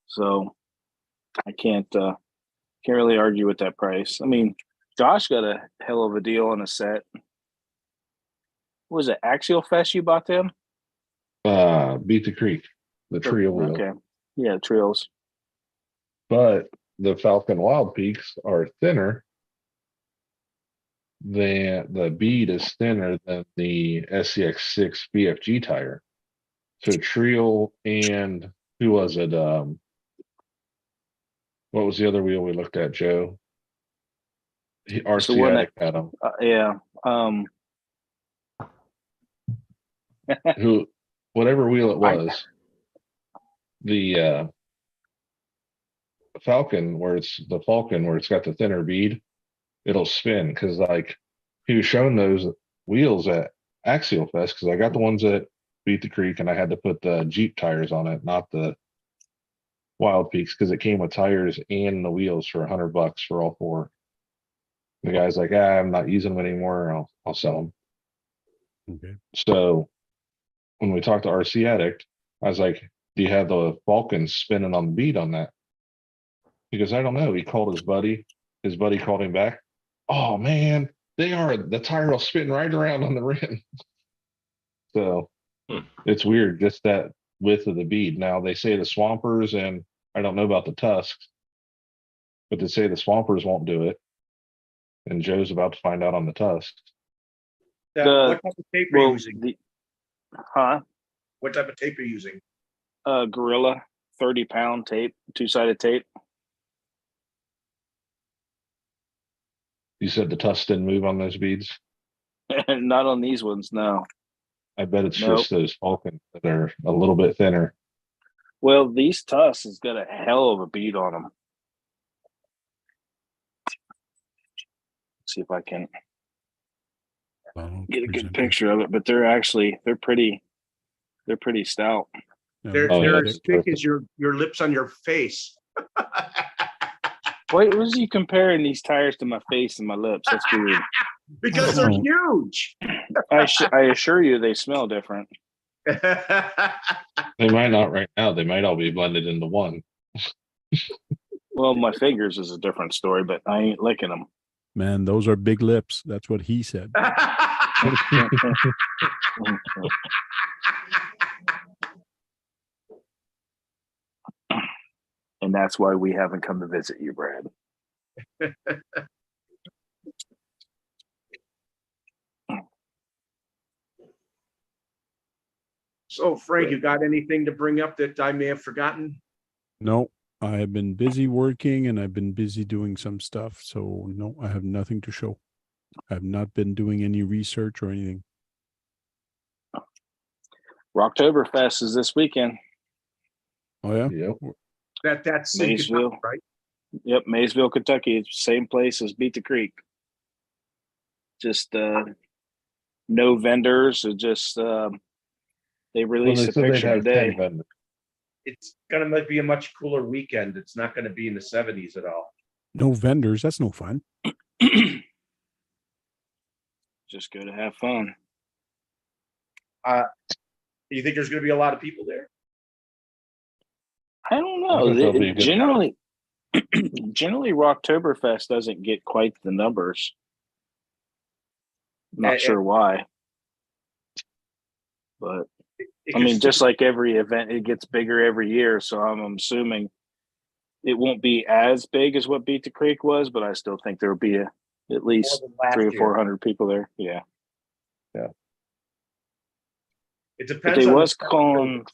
So I can't really argue with that price. I mean, Josh got a hell of a deal on a set. What was it Axial Fest you bought them? Beat the Creek, the trio wheel. Okay, yeah, trails. But the Falcon Wild Peaks are thinner. The bead is thinner than the SCX6 BFG tire. So Trio and who was it? What was the other wheel we looked at, Joe? RC Addict had them. Yeah. Who, whatever wheel it was, the Falcon where it's got the thinner bead, it'll spin because like he was showing those wheels at Axial Fest because I got the ones that Beat the Creek and I had to put the Jeep tires on it, not the Wild Peaks because it came with tires and the wheels for $100 for all 4. The guy's like, I'm not using them anymore. I'll sell them. Okay. So when we talked to RC Addict, I was like, do you have the Falcons spinning on the bead on that? He goes, I don't know. He called his buddy his buddy called him back. Oh man, the tire will spin right around on the rim. So it's weird, just that width of the bead. Now they say the Swampers, and I don't know about the Tusks, but they say the Swampers won't do it. And Joe's about to find out on the Tusks. What type of tape are you Well, using? huh? What type of tape are you using? Gorilla 30-pound tape, 2-sided tape. You said the Tusks didn't move on those beads. Not on these ones, no. I bet it's Nope. just those Falcons that are a little bit thinner. Well, these tusks has got a hell of a bead on them. See if I can Well, get a good present picture of it, but they're pretty stout. it. Yeah, They're Oh, yeah, they're it's as thick perfect. as your lips on your face. Wait, was you comparing these tires to my face and my lips? That's weird. Because they're Oh. huge. I assure you, they smell different. They might not right now. They might all be blended into one. Well, my fingers is a different story, but I ain't licking them. Man, those are big lips. That's what he said. And that's why we haven't come to visit you, Brad. So, Frank, you got anything to bring up that I may have forgotten? No, I have been busy working and I've been busy doing some stuff. So no, I have nothing to show. I have not been doing any research or anything. Rocktoberfest is this weekend. Oh yeah. Yep. That's in Maysville. Kentucky, right? Yep, Maysville, Kentucky. It's the same place as Beat the Creek. Just no vendors. Just they Well, released they a said they'd picture have 10 today. vendors. It's gonna be a much cooler weekend. It's not gonna be in the 70s at all. No vendors. That's no fun. Just go to have fun. You think there's gonna be a lot of people there? I don't I know. think there'll be a good Generally, generally, Rocktoberfest doesn't get quite the numbers. Not And- sure why, but It I mean, could just like every event, it gets bigger every year. So I'm assuming it won't be as big as what Beat the Creek was, but I still think there will be at least more than last 300 or year. 400 people there. Yeah, It but depends they on was calling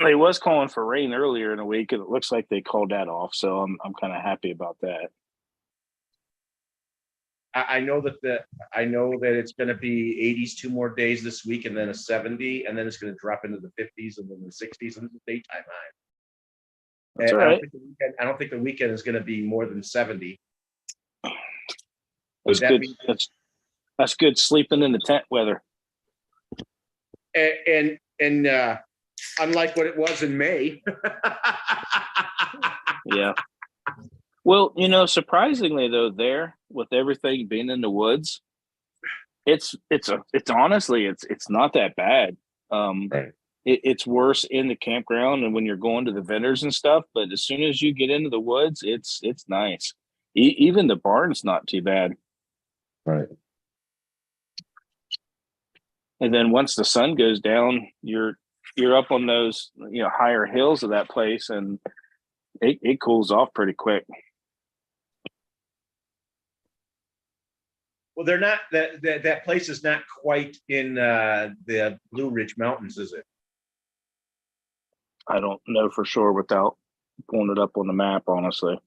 they was calling for rain earlier in the week, and it looks like they called that off. So I'm kind of happy about that. I know that it's going to be 80s 2 more days this week, and then a 70, and then it's going to drop into the 50s and then the 60s and the daytime high. That's And all right. I don't think the weekend is going to be more than 70. That's that good. be- That's good sleeping in the tent weather. And unlike what it was in May. Yeah. Well, surprisingly though, there with everything being in the woods, it's honestly it's not that bad. Right. It's worse in the campground and when you're going to the vendors and stuff. But as soon as you get into the woods, it's nice. Even the barn's not too bad. Right. And then once the sun goes down, you're up on those higher hills of that place, and it cools off pretty quick. Well, they're not that place is not quite in the Blue Ridge Mountains, is it? I don't know for sure without pulling it up on the map, honestly.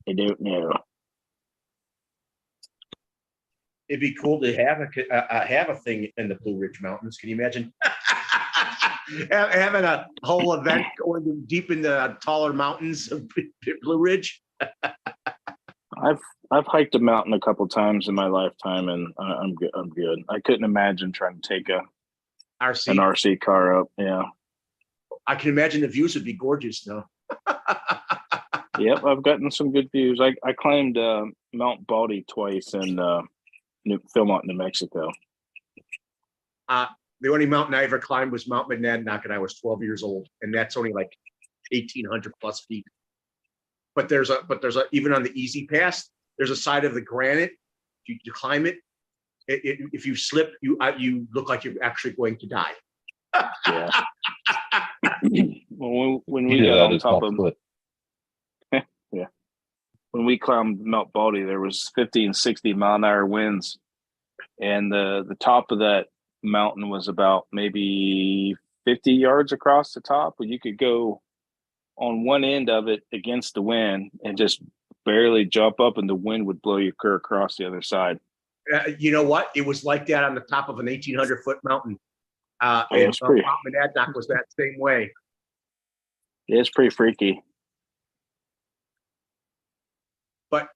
I don't know. It'd be cool to have a thing in the Blue Ridge Mountains. Can you imagine having a whole event going deep in the taller mountains of Blue Ridge? I've hiked a mountain a couple times in my lifetime, and I'm good. I'm good. I couldn't imagine trying to take an RC. RC car up. Yeah. I can imagine the views would be gorgeous, though. Yep. I've gotten some good views. I climbed Mount Baldy twice in Philmont, New Mexico. The only mountain I ever climbed was Mount Monadnock, and I was 12 years old, and that's only like 1,800 plus feet. but there's a even on the easy pass, there's a side of the granite. You climb it. If you slip, you look like you're actually going to die. Yeah. when we Yeah, got that on is top one of foot. yeah, when we climbed Mount Baldy, there was 50 and 60 mile an hour winds, and the top of that mountain was about maybe 50 yards across the top, but you could go on one end of it against the wind and just barely jump up, and the wind would blow you clear across the other side. You know what? It was like that on the top of an 1,800-foot mountain. It's pretty. Mount Monadnock was that same way. It's pretty freaky. But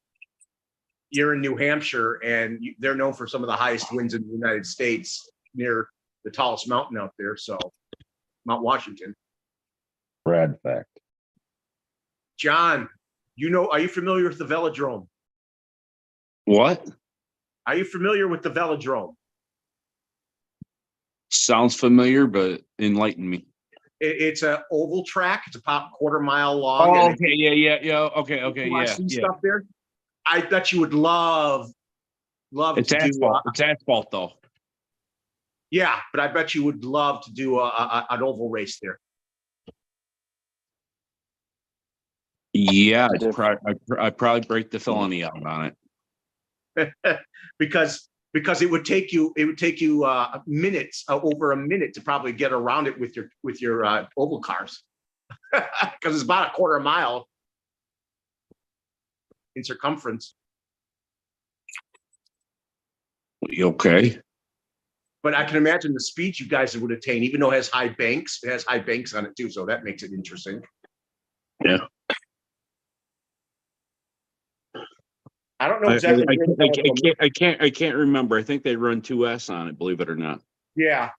you're in New Hampshire, and they're known for some of the highest winds in the United States, near the tallest mountain out there. So, Mount Washington. Brad fact. John, are you familiar with the velodrome? What? Are you familiar with the velodrome? Sounds familiar, but enlighten me. It's an oval track. It's about a quarter mile long. Oh, and okay, yeah. Okay, you wanna yeah, see yeah. stuff there. I bet you would love It's to asphalt. do. It's asphalt, though. Yeah, but I bet you would love to do an oval race there. Yeah, I'd probably break the felony out on it. because it would take you minutes, over a minute, to probably get around it with your oval cars, because it's about a quarter mile in circumference. Okay. But I can imagine the speed you guys would attain, even though it has high banks. It has high banks on it too, so that makes it interesting. Yeah. I don't know exactly. I can't remember. I think they run 2S on it, believe it or not. Yeah.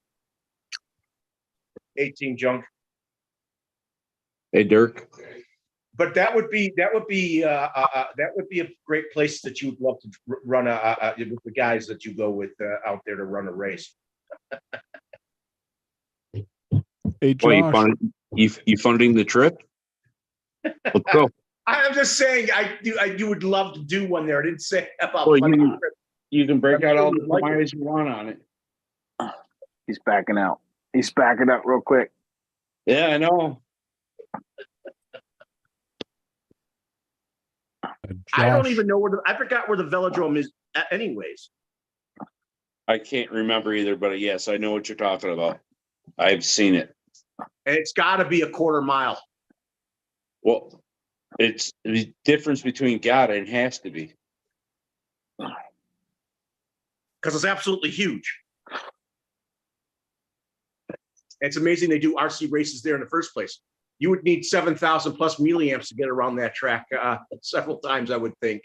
18 junk. Hey, Dirk. But that would be a great place that you would love to run with the guys that you go with out there to run a race. Hey, Well, Josh. you funding the trip? Let's go. I'm just saying, you would love to do one there. I didn't say about Well, funding the trip. You can break I'm out sure all you'd the like it. mileage you want on it. He's backing out. He's backing out real quick. Yeah, I know. I don't Josh, even know I forgot where the velodrome is anyways. I can't remember either, but yes, I know what you're talking about. I've seen it. And it's got to be a quarter mile. Well, it's the difference between God and has to be. Because it's absolutely huge. It's amazing they do RC races there in the first place. You would need 7,000 plus milliamps to get around that track several times, I would think.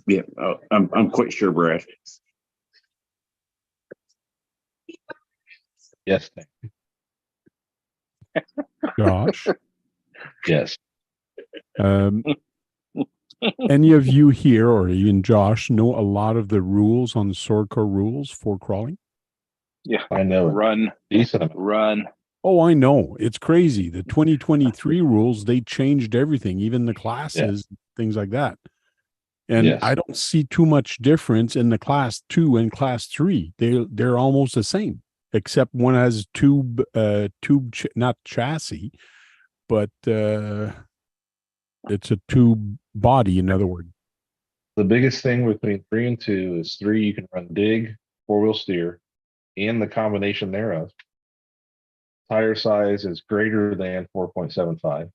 Yeah, I'm quite sure, Brad. Yes. Josh. Yes. Any of you here, or even Josh, know a lot of the rules on Sorka rules for crawling? Yeah. I know. Run. Decent. Run. Oh, I know. It's crazy. The 2023 rules, they changed everything, even the classes, things like that. And Yes. I don't see too much difference in the class 2 and class 3. They're almost the same, except one has not chassis, but it's a tube body, in other words. The biggest thing between 3 and 2 is 3, you can run dig, 4-wheel steer, and the combination thereof. Tire size is greater than 4.75.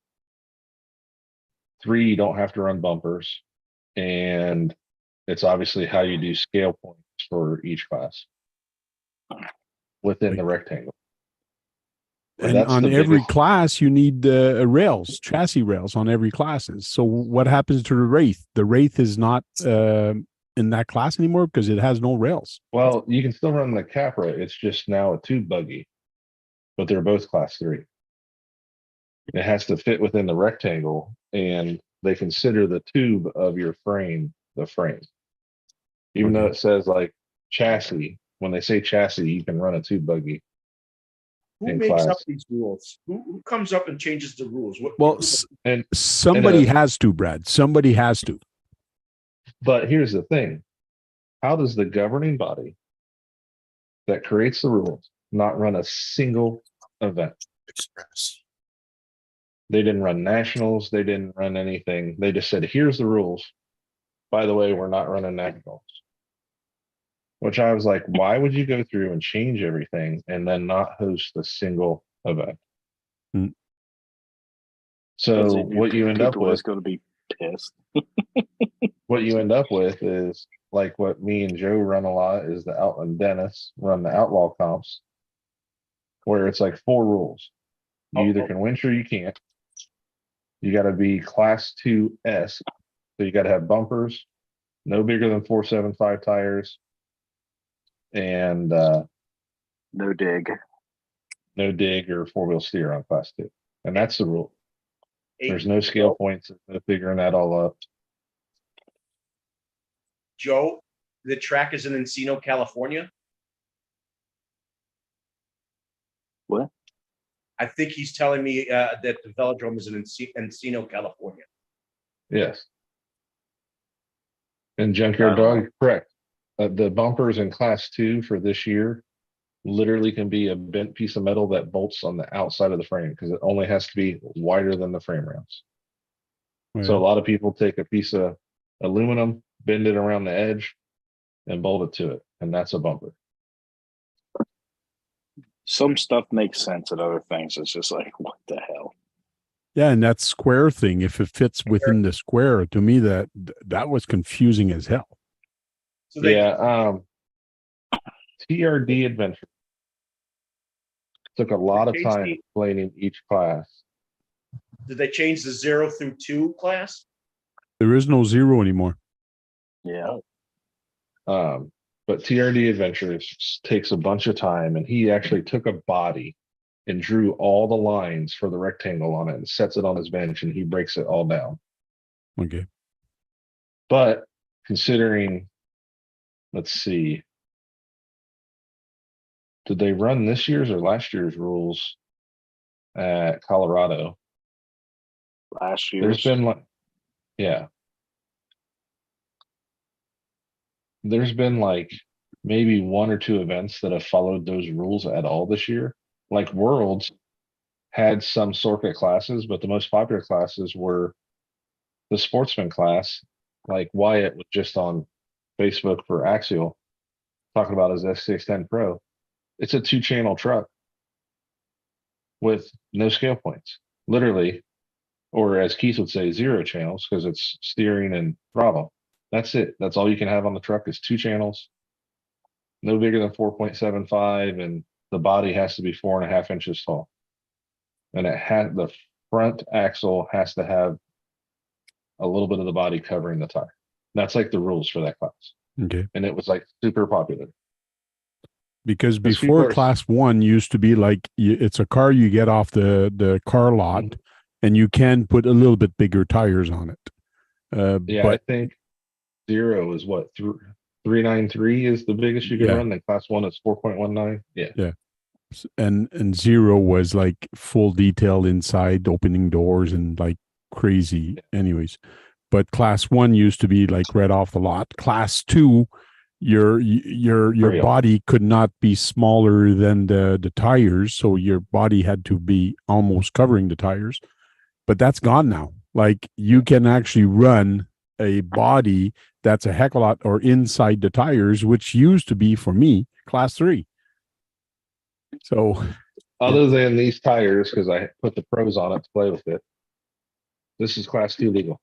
3, you don't have to run bumpers. And it's obviously how you do scale points for each class within the rectangle. But And that's on the every biggest- class, you need rails, chassis rails on every classes. So what happens to the Wraith? The Wraith is not in that class anymore because it has no rails. Well, you can still run the Capra. It's just now a tube buggy, but they're both class 3. It has to fit within the rectangle, and they consider the tube of your frame the frame. Even though it says like chassis, when they say chassis, you can run a tube buggy. Who in makes up class. these rules? Who comes up and changes the rules? What, Well, And somebody And, has to, Brad. Somebody has to. but here's the thing. How does the governing body that creates the rules not run a single event? Express. They didn't run nationals. They didn't run anything. They just said, here's the rules. By the way, we're not running nationals. Which I was like, why would you go through and change everything and then not host a single event? Hmm. So what you end up People with, is going to be pissed. is like what me and Joe run a lot is the Outland Dennis run the outlaw comps, where it's like 4 rules. You either can winch or you can't. You got to be class 2S. So you got to have bumpers, no bigger than 475 tires, and No dig. no dig or 4-wheel steer on class 2. And that's the rule. There's no Joe, scale points, no figuring that all up. Joe, the track is in Encino, California. What? I think he's telling me that the velodrome is in Encino, California. Yes. And Junkyard Dog, correct. The bumpers in class 2 for this year literally can be a bent piece of metal that bolts on the outside of the frame because it only has to be wider than the frame rounds. So a lot of people take a piece of aluminum, bend it around the edge, and bolt it to it, and that's a bumper. Some stuff makes sense, and other things it's just like, what the hell? Yeah, and that square thing, if it fits within the square, to me that was confusing as hell. So they, TRD Adventure took a lot of time explaining each class. did they change the 0 through 2 class? There is no 0 anymore. Yeah. But TRD Adventures takes a bunch of time, and he actually took a body and drew all the lines for the rectangle on it and sets it on his bench, and he breaks it all down. Okay. But considering, let's see, did they run this year's or last year's rules at Colorado? Last year. There's been like, yeah. There's been like maybe 1 or 2 events that have followed those rules at all this year. Like Worlds had some circuit classes, but the most popular classes were the sportsman class. Like Wyatt was just on Facebook for Axial talking about his S610 Pro. It's a 2-channel truck with no scale points, literally, or as Keith would say, 0 channels because it's steering and throttle. That's it. That's all you can have on the truck is 2 channels, no bigger than 4.75, and the body has to be 4.5 inches tall. And it had the front axle has to have a little bit of the body covering the tire. That's like the rules for that class. Okay. And it was like super popular. Because Those before people are- class 1 used to be like it's a car you get off the car lot, Mhm. and you can put a little bit bigger tires on it. Yeah, But I think 0 is what 393 is the biggest you can Yeah. run. Then class 1 is 4.19. Yeah. and 0 was like full detail inside, opening doors and like crazy. Anyways, but class 1 used to be like right off the lot. Class 2, your Real. body could not be smaller than the tires, so your body had to be almost covering the tires. But that's gone now. Like you can actually run a body that's a heck of a lot or inside the tires, which used to be for me class 3. So Other than these tires, because I put the pros on it to play with it, this is class 2 legal.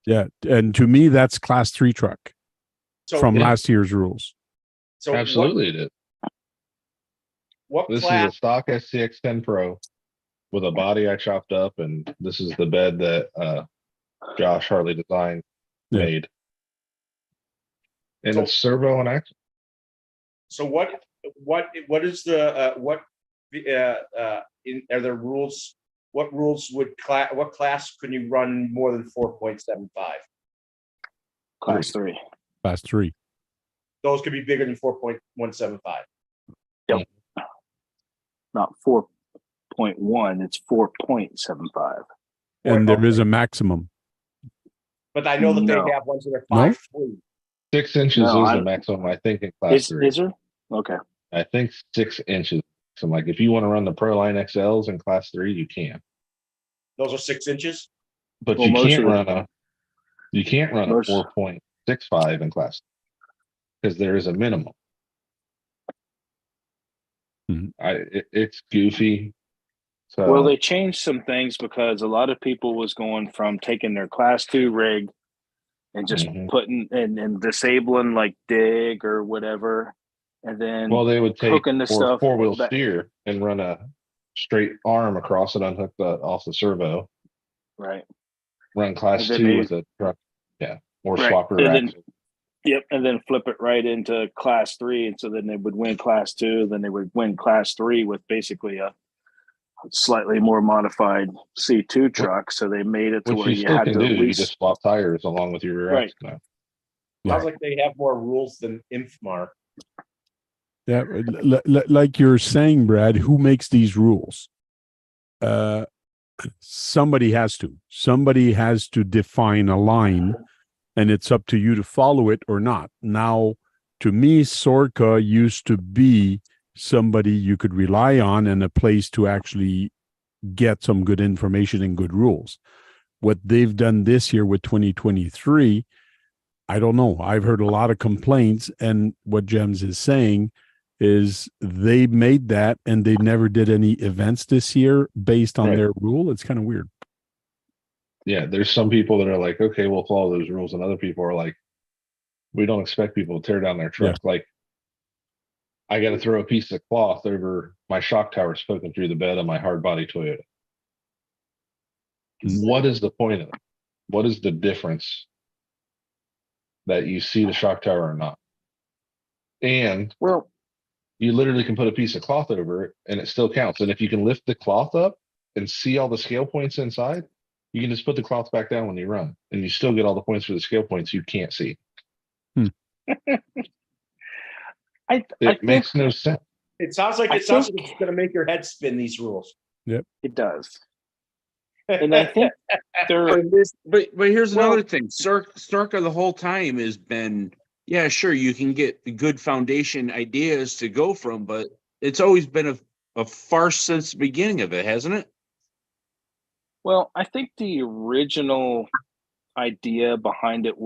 yeah, and to me that's class 3 truck So from yeah. last year's rules. so Absolutely, it is. What This class? is a stock SCX10 Pro with a body I chopped up, and this is the bed that Josh Harley Design Yeah. made. And So- it's servo and axle. So what is the are there rules? What rules would what class can you run more than 4.75? Class 3. Class 3. Those could be bigger than 4.175. Not not 4.1, it's 4.75. And there is a maximum. But I know that No. they have ones that are No? 5'3". 6 inches No, is I- the maximum, I think, in class Is 3. there? Okay. I think 6 inches. So like if you want to run the Proline XLs in class 3, you can. Those are 6 inches. But Well, you most can't of the- run a 4.65 in class because there is a minimum. Mhm. It's goofy. So Well, they changed some things because a lot of people was going from taking their class 2 rig and just Mhm. putting and disabling like dig or whatever, and then well, they would take hooking the stuff four-wheel back. steer and run a straight arm across it, unhook off the servo, Right. run class And then 2 they- with a truck. Yeah. Or Right. swap And rear then- axle. Yep, and then flip it right into class 3, and so then they would win class 2. Then they would win class 3 with basically a slightly more modified C2 truck. So they made it to Which where you you still had can to do. at You least just swap tires along with your rear Right. axle now. Sounds like they have more rules than Infmar. Yeah, like you're saying, Brad, who makes these rules? Somebody has to. Somebody has to define a line, and it's up to you to follow it or not. Now, to me, Sorka used to be somebody you could rely on and a place to actually get some good information and good rules. What they've done this year with 2023, I don't know. I've heard a lot of complaints, and what Gems is saying is they made that and they never did any events this year based on Right. their rule. It's kind of weird. Yeah, there's some people that are like, okay, we'll follow those rules, and other people are like, we don't expect people to tear down their truck. Like, I got to throw a piece of cloth over my shock tower poking through the bed of my hard body Toyota. What is the point of it? What is the difference that you see the shock tower or not? And well, you literally can put a piece of cloth over it and it still counts. And if you can lift the cloth up and see all the scale points inside, you can just put the cloth back down when you run and you still get all the points for the scale points you can't see. I It think makes no sense. It sounds like I it's think- going to make your head spin, these rules. it does. And I think they're But here's Well- another thing. Circa the whole time has been, yeah, sure, you can get good foundation ideas to go from, but it's always been a farce since the beginning of it, hasn't it? Well, I think the original idea behind it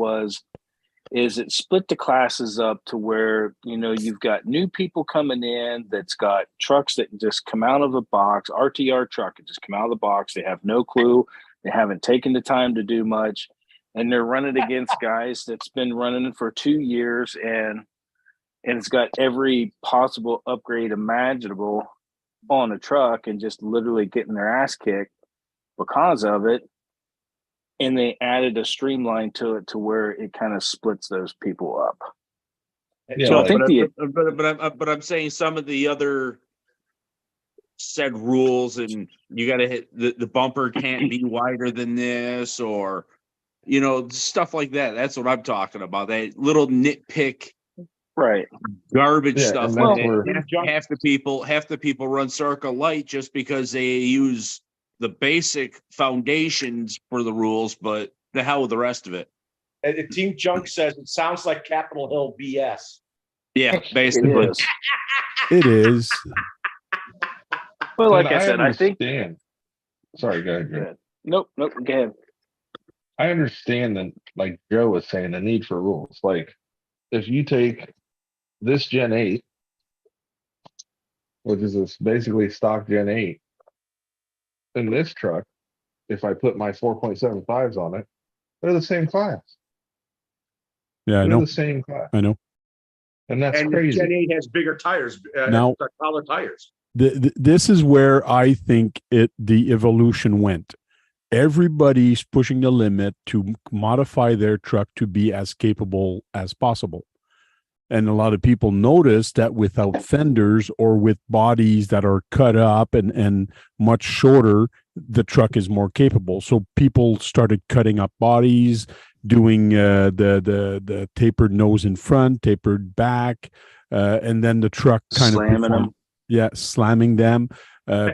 is it split the classes up to where, you've got new people coming in that's got trucks that just come out of the box, RTR truck, that just come out of the box. They have no clue. They haven't taken the time to do much. And they're running against guys that's been running for 2 years and it's got every possible upgrade imaginable on a truck and just literally getting their ass kicked because of it. And they added a streamline to it to where it kind of splits those people up. Yeah, So I like- think but I'm saying some of the other said rules, and you got to hit the bumper can't be wider than this, or stuff like that. That's what I'm talking about. That little nitpick right. garbage Yeah, stuff. and Like that's that. Half the people run Circle Light just because they use the basic foundations for the rules, but the hell with the rest of it. And Team Junk says it sounds like Capitol Hill BS. Yeah, It basically. is. It is. Well, like And I said, I think. understand. Sorry, go ahead. Greg. Nope. Go ahead. I understand that, like Joe was saying, the need for rules. Like, if you take this Gen 8, which is basically stock Gen 8, in this truck, if I put my 4.75s on it, they're the same class. Yeah, I They're know. the same class. I know. And that's And crazy. Gen 8 has bigger tires, Now- taller tires. This is where I think the evolution went. Everybody's pushing the limit to modify their truck to be as capable as possible. And a lot of people notice that without fenders or with bodies that are cut up and much shorter, the truck is more capable. So people started cutting up bodies, doing the tapered nose in front, tapered back, and then the truck kind Slamming of performed, Yeah, slamming them.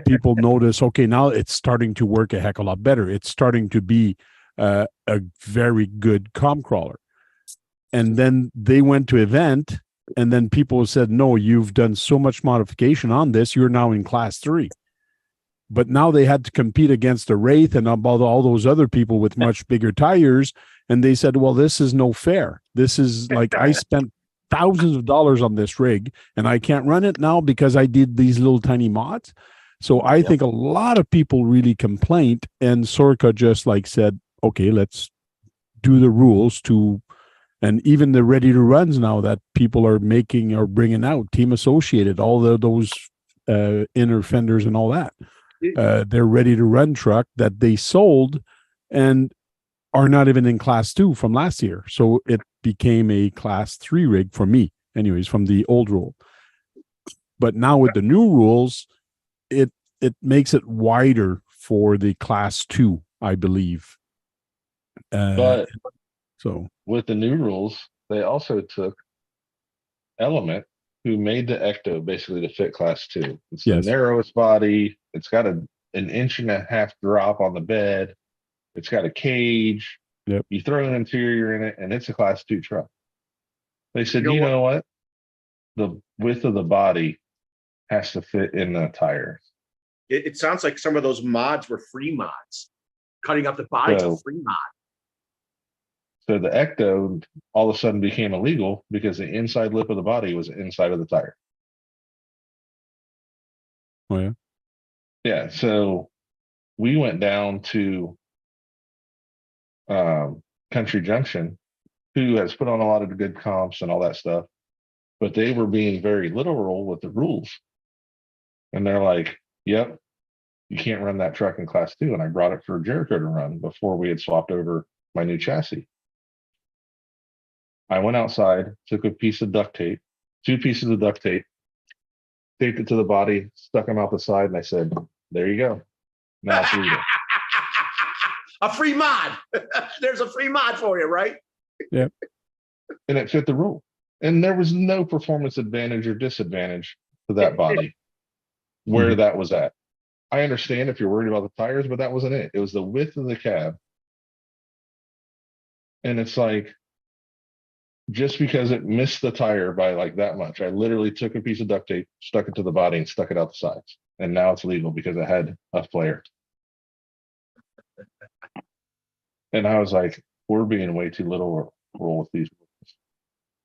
People notice, okay, now it's starting to work a heck of a lot better. It's starting to be a very good comp crawler. And then they went to event, and then people said, no, you've done so much modification on this, you're now in class 3. But now they had to compete against a Wraith and about all those other people with much bigger tires. And they said, well, this is no fair. This is like, I spent thousands of dollars on this rig and I can't run it now because I did these little tiny mods. So I think a lot of people really complained, and Sorka just like said, okay, let's do the rules to, and even the ready to runs now that people are making or bringing out, Team Associated, all those inner fenders and all that. They're ready to run truck that they sold and are not even in class 2 from last year. So it became a class 3 rig for me, anyways, from the old rule. But now with the new rules, it makes it wider for the class 2, I believe. But So with the new rules, they also took Element, who made the Ecto basically to fit class 2. It's Yes. the narrowest body. It's got an inch and a half drop on the bed. It's got a cage. Yep. You throw an interior in it, and it's a class 2 truck. They said, You know you know what? The width of the body has to fit in the tires. It sounds like some of those mods were free mods. Cutting up the body's a So- free mod. So the Ecto all of a sudden became illegal because the inside lip of the body was inside of the tire. oh yeah. Yeah, so we went down to Country Junction, who has put on a lot of good comps and all that stuff, but they were being very literal with the rules. And they're like, yep, you can't run that truck in class 2. And I brought it for Jericho to run before we had swapped over my new chassis. I went outside, took a piece of duct tape, 2 pieces of duct tape, taped it to the body, stuck them out the side, and I said, there you go. Now it's legal. A free mod. There's a free mod for you, right? And it fit the rule. And there was no performance advantage or disadvantage to that body where that was at. I understand if you're worried about the tires, but that wasn't it. It was the width of the cab. And it's like, just because it missed the tire by like that much, I literally took a piece of duct tape, stuck it to the body, and stuck it out the sides. And now it's legal because it had a flare. And I was like, we're being way too little roll with these.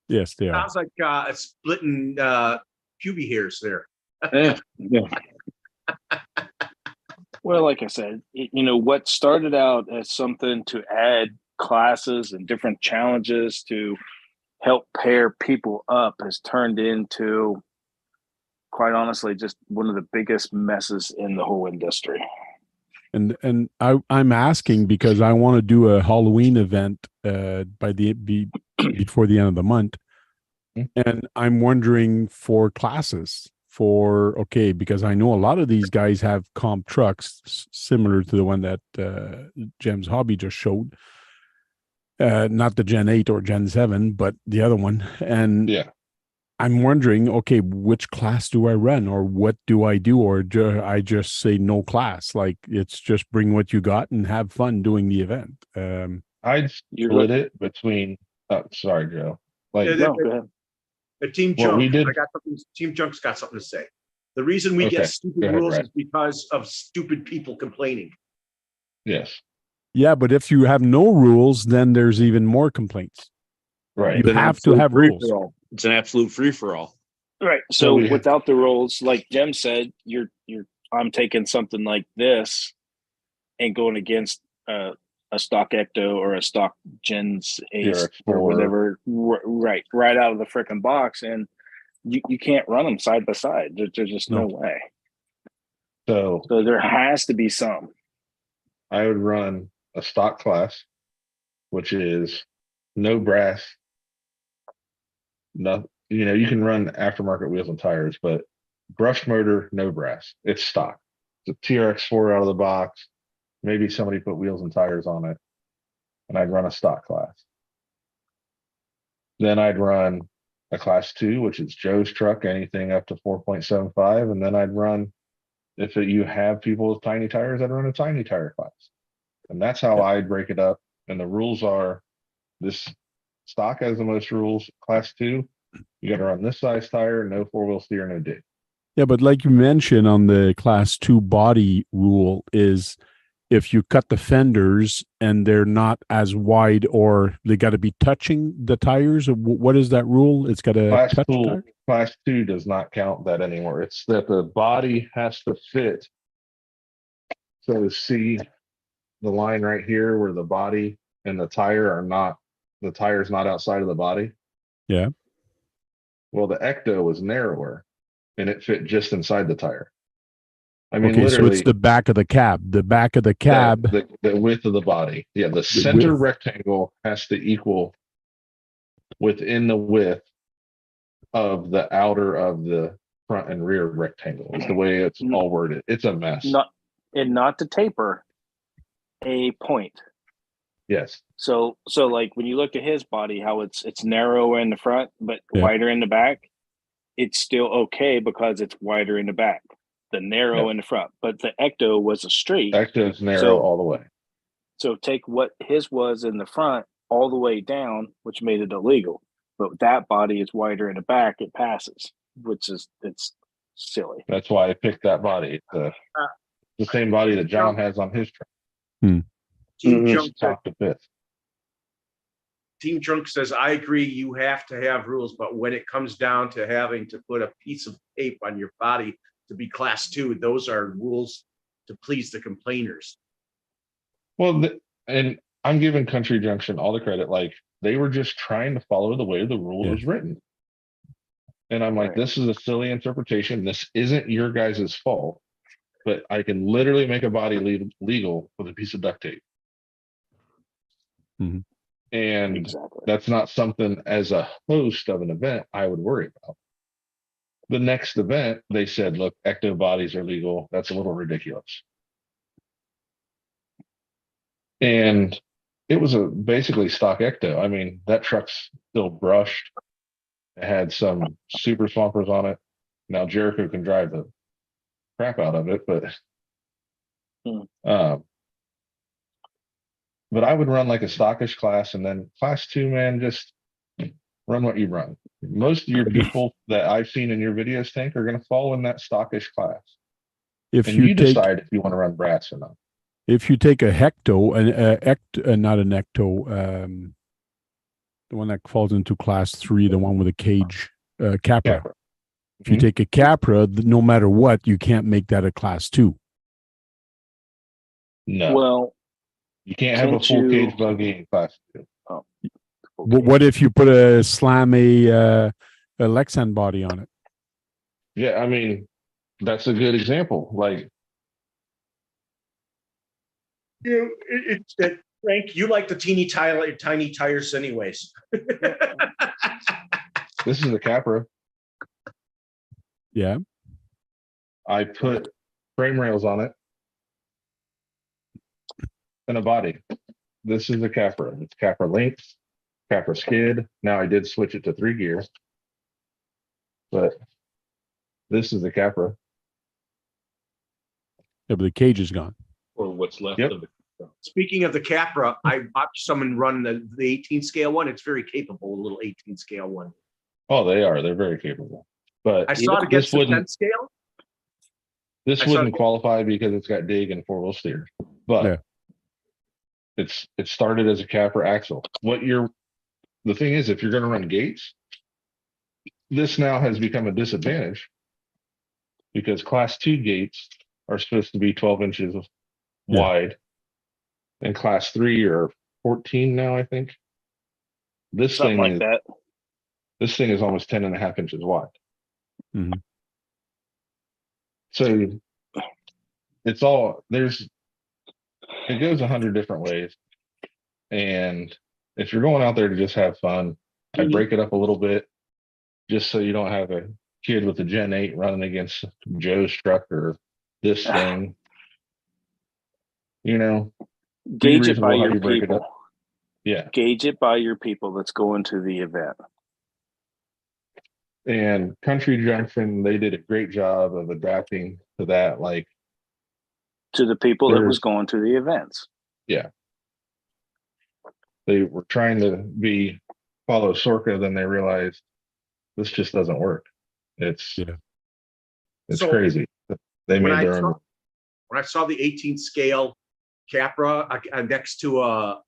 Yes, they are. Sounds like splitting pubic hairs there. Yeah. Well, like I said, what started out as something to add classes and different challenges to help pair people up has turned into, quite honestly, just one of the biggest messes in the whole industry. And I'm asking because I want to do a Halloween event before the end of the month, and I'm wondering for classes because I know a lot of these guys have comp trucks similar to the one that Jem's Hobby just showed, not the Gen 8 or Gen 7, but the other one, and Yeah. I'm wondering, okay, which class do I run, or what do I do, or I just say no class? Like, it's just bring what you got and have fun doing the event. I'd split it between, sorry, Joe. Like, Yeah, No, go ahead. Team Well, Junk, we did- I got something. Team Junk's got something to say. The reason we Okay, get stupid go ahead, rules Brad. is because of stupid people complaining. yes, Yeah, but if you have no rules, then there's even more complaints. right. You It's an have to absolute have rules. free-for-all. It's an absolute free for all. Right. So So we- without the rules, like Jem said, I'm taking something like this and going against a stock Ecto or a stock Gens Ace TRX4. or whatever, right out of the freaking box, and you can't run them side by side. There's just no way. So So there has to be some. I would run a stock class, which is no brass. No, you can run aftermarket wheels and tires, but brushed motor, no brass. It's stock. It's a TRX4 out of the box. Maybe somebody put wheels and tires on it, and I'd run a stock class. Then I'd run a class 2, which is Joe's truck, anything up to 4.75. And then I'd run, if you have people with tiny tires, I'd run a tiny tire class. And that's how I'd break it up. And the rules are this stock has the most rules. Class 2, you got to run this size tire, no four-wheel steer, no dig. Yeah, but like you mentioned on the class 2 body rule is if you cut the fenders and they're not as wide or they got to be touching the tires, what is that rule? It's got to touch the tire? Class 2 does not count that anymore. It's that the body has to fit. So see the line right here where the body and the tire are not, the tire's not outside of the body. Yeah. Well, the Ecto was narrower and it fit just inside the tire. I mean, Okay, so literally, it's the back of the cab. The back of the cab. the width of the body. Yeah, the center rectangle has to equal within the width of the outer of the front and rear rectangle. It's the way it's all worded. It's a mess. Not to taper, a point. Yes. So like when you look at his body, how it's narrower in the front but wider in the back, it's still okay because it's wider in the back, the narrow in the front. But the Ecto was a straight. Ecto's narrow all the way. So take what his was in the front all the way down, which made it illegal. But that body is wider in the back, it passes, which is it's silly. That's why I picked that body. The same body that John has on his truck. Team Junk Top to fifth. Team Junk says, I agree, you have to have rules, but when it comes down to having to put a piece of tape on your body to be class 2, those are rules to please the complainers. Well, and I'm giving Country Junction all the credit. Like, they were just trying to follow the way the rule was written. And I'm like, this is a silly interpretation. This isn't your guys' fault, but I can literally make a body legal with a piece of duct tape. And that's not something as a host of an event I would worry about. The next event, they said, look, Ecto bodies are legal. That's a little ridiculous. And it was a basically stock Ecto. I mean, that truck's still brushed. It had some super swampers on it. Now Jericho can drive the crap out of it, but I would run like a stockish class, and then class 2, man, just run what you run. Most of your people that I've seen in your videos, Tank, are going to fall in that stockish class. If and you decide if you want to run brats or not. If you take a Hecto, not an Ecto, the one that falls into class 3, the one with a cage, Capra. If you take a Capra, no matter what, you can't make that a class 2. No. Well, you can't have a full cage buggy in class 2. Oh, what if you put a Lexan body on it? Yeah, I mean, that's a good example. Like, Frank, you like the tiny tires anyways. This is a Capra. Yeah. I put frame rails on it and a body. This is a Capra. It's Capra length, Capra skid. Now I did switch it to 3 gear, but this is the Capra. Yeah, but the cage is gone. Or what's left of it. Speaking of the Capra, I watched someone run the 18 scale one. It's very capable, a little 18 scale one. Oh, they are. They're very capable. But I saw it against the 10 scale. This wouldn't qualify because it's got dig and 4-wheel steer. But it started as a Capra axle. The thing is, if you're going to run gates, this now has become a disadvantage because class 2 gates are supposed to be 12 inches wide, and class 3 are 14 now, I think. This thing is almost 10 and a half inches wide. So it goes 100 different ways. And if you're going out there to just have fun, I break it up a little bit just so you don't have a kid with a Gen 8 running against Joe's truck or this thing. Gauge it by your people. Yeah. Gauge it by your people that's going to the event. And Country Junction, they did a great job of adapting to that. Like, To the people that was There's- going to the events. they were trying to follow Sorka, then they realized this just doesn't work. It's Yeah. it's So, crazy. They when made I their saw, own. when I saw the 18 scale Capra next to a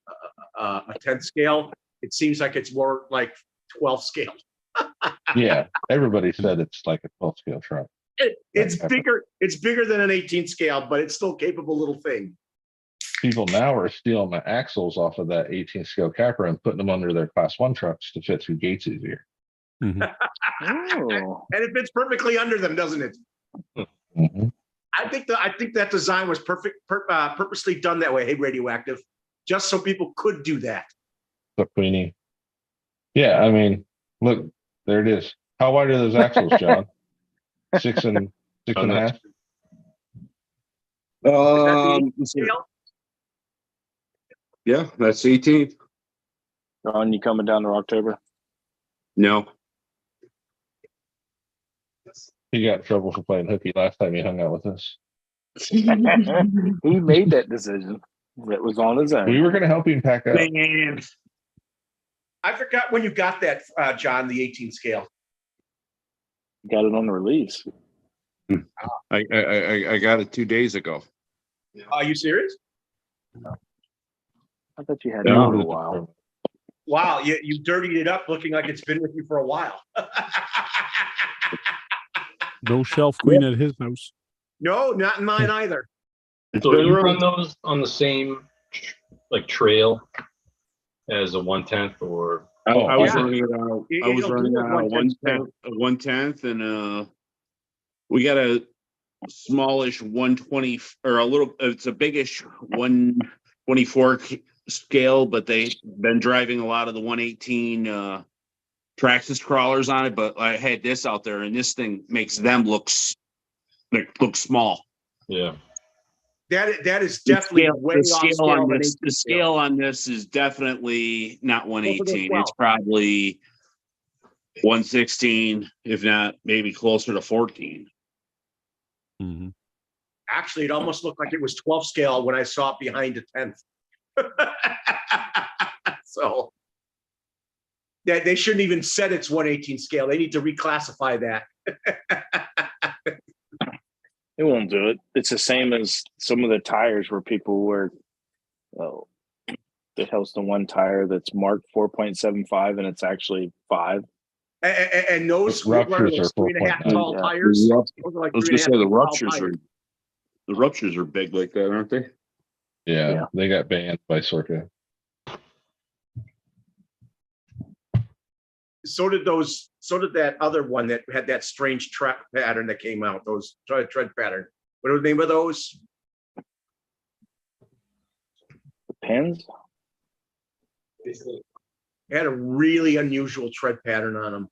10 scale, it seems like it's more like 12 scale. Yeah, everybody said it's like a 12 scale truck. It's bigger. It's bigger than an 18 scale, but it's still capable little thing. People now are stealing the axles off of that 18 scale Capra and putting them under their Class 1 trucks to fit through gates easier. Mhm. Oh, And it fits perfectly under them, doesn't it? Mhm. I think that design was purposely done that way. Hey, Radioactive, just so people could do that. So Queenie. Yeah, I mean, look, there it is. How wide are those axles, John? Six and a half? Scale? Yeah, that's 18. Ron, you coming down to October? No. He got in trouble for playing hooky last time he hung out with us. He made that decision. That was on his own. We were going to help him pack up. Man. I forgot when you got that, John, the 18 scale. Got it on the release. I got it 2 days ago. Are you serious? I thought you had it No. for a while. Wow, you dirtied it up looking like it's been with you for a while. No shelf queen at his house. No, not in mine either. So been you around. run those on the same like trail as a 1/10 or I was yeah. running it out. I was It'll running do it a out 1/10 1/10, and we got a smallish 120 or a little. It's a biggish 124 scale, but they've been driving a lot of the 118 Traxxas crawlers on it. But I had this out there, and this thing makes them look small. yeah. That is definitely way off scale. On than this, 18 the scale on this is definitely not 118. It's 12. probably 116, if not maybe closer to 14. Mhm. Actually, it almost looked like it was 12 scale when I saw it behind a 10th. So they shouldn't even said it's 118 scale. They need to reclassify that. It won't do it. It's the same as some of the tires where people were, oh, it has the one tire that's marked 4.75 and it's actually 5. And those The ruptures are 3.5 4.9. tall Yeah. tires. Those are like I was gonna 3.5 say the tall ruptures tires. are big like that, aren't they? Yeah, Yeah. they got banned by Sorka. So did that other one that had that strange tread pattern that came out. Those tread pattern. What was the name of those? The pins? It had a really unusual tread pattern on them.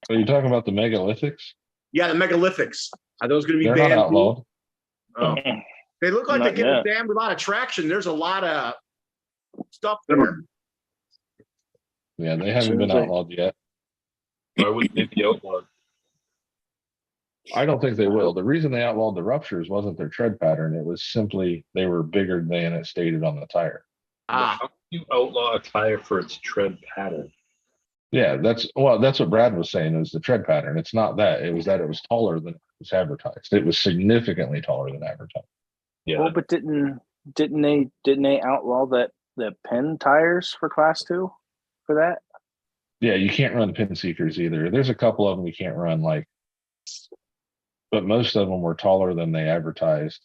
Are you talking about the megalithics? Yeah, the megalithics. Are those going to be They're banned? not outlawed. Oh. They look like Not they get a yet. damn lot of traction. There's a lot of stuff there. Yeah, they haven't Seems been like- outlawed yet. Why wouldn't they be outlawed? I don't think they will. The reason they outlawed the ruptures wasn't their tread pattern. It was simply they were bigger than it stated on the tire. Ah, How can you outlaw a tire for its tread pattern? Yeah, that's what Brad was saying is the tread pattern. It's not that. It was that it was taller than it was advertised. It was significantly taller than advertised. Yeah. Well, but didn't they outlaw the pin tires for Class 2 for that? Yeah, you can't run pin seekers either. There's a couple of them you can't run, like, but most of them were taller than they advertised.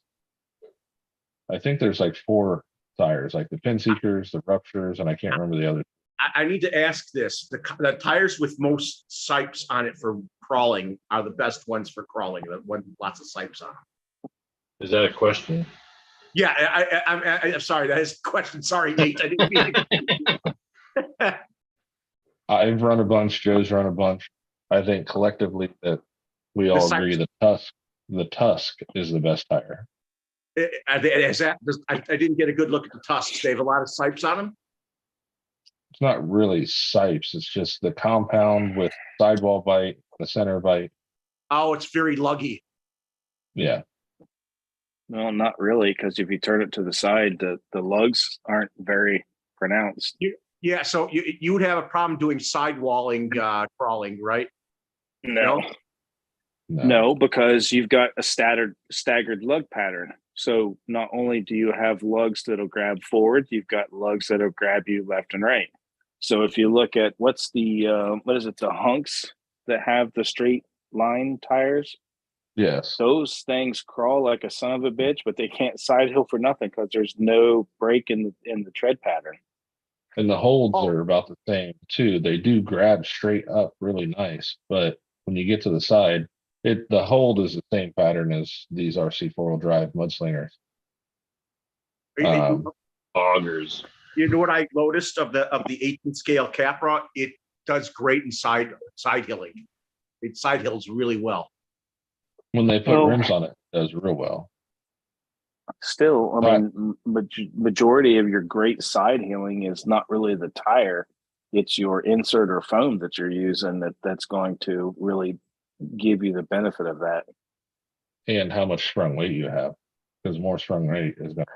I think there's like 4 tires, like the pin seekers, the ruptures, and I can't remember the other. I need to ask this. The tires with most sipes on it for crawling are the best ones for crawling. The one with lots of sipes on them. Is that a question? Yeah, I'm sorry. That is a question. Sorry, Nate. I didn't mean it. I've run a bunch. Joe's run a bunch. I think collectively that we all agree the Tusk is the best tire. I didn't get a good look at the tusks. They have a lot of sipes on them. it's not really sipes. It's just the compound with sidewall bite, the center bite. Oh, it's very luggy. Yeah. No, not really, because if you turn it to the side, the lugs aren't very pronounced. Yeah, so you would have a problem doing sidewalling crawling, right? No, no, because you've got a staggered lug pattern. So not only do you have lugs that'll grab forward, you've got lugs that'll grab you left and right. So if you look at what is it, the hunks that have the straight line tires, Yes. those things crawl like a son of a bitch, but they can't side hill for nothing because there's no break in the tread pattern. And the holds are about the same too. They do grab straight up really nice, but when you get to the side, the hold is the same pattern as these RC 4-wheel drive mudslingers. Augers. You know what I noticed of the 18 scale Capra? It does great in side hilling. It side hills really well. When they put rims on it, it does real well. Still, I mean, majority of your great side healing is not really the tire; it's your insert or foam that you're using that's going to really give you the benefit of that. And how much sprung weight you have, because more sprung weight is going.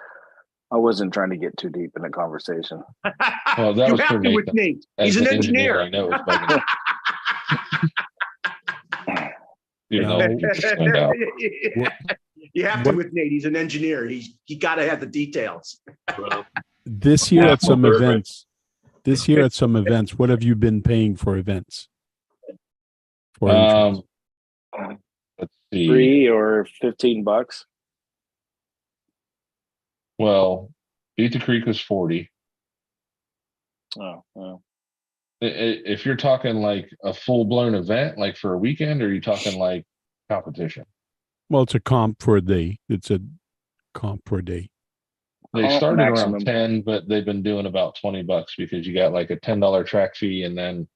I wasn't trying to get too deep in the conversation. Well, that you was have for to Nathan. with Nate. As He's an an engineer. I know it's bugging. You know, you have to with Nate. He's an engineer. He got to have the details. This year at some events, what have you been paying for events? For entrance? Let's see. $3 or $15. Well, Beat the Creek was 40. Oh, well. If you're talking like a full blown event, like for a weekend, or are you talking like competition? Well, it's a comp for a day. It's a comp for a day. They started around 10, but they've been doing about $20 because you got like a $10 track fee and then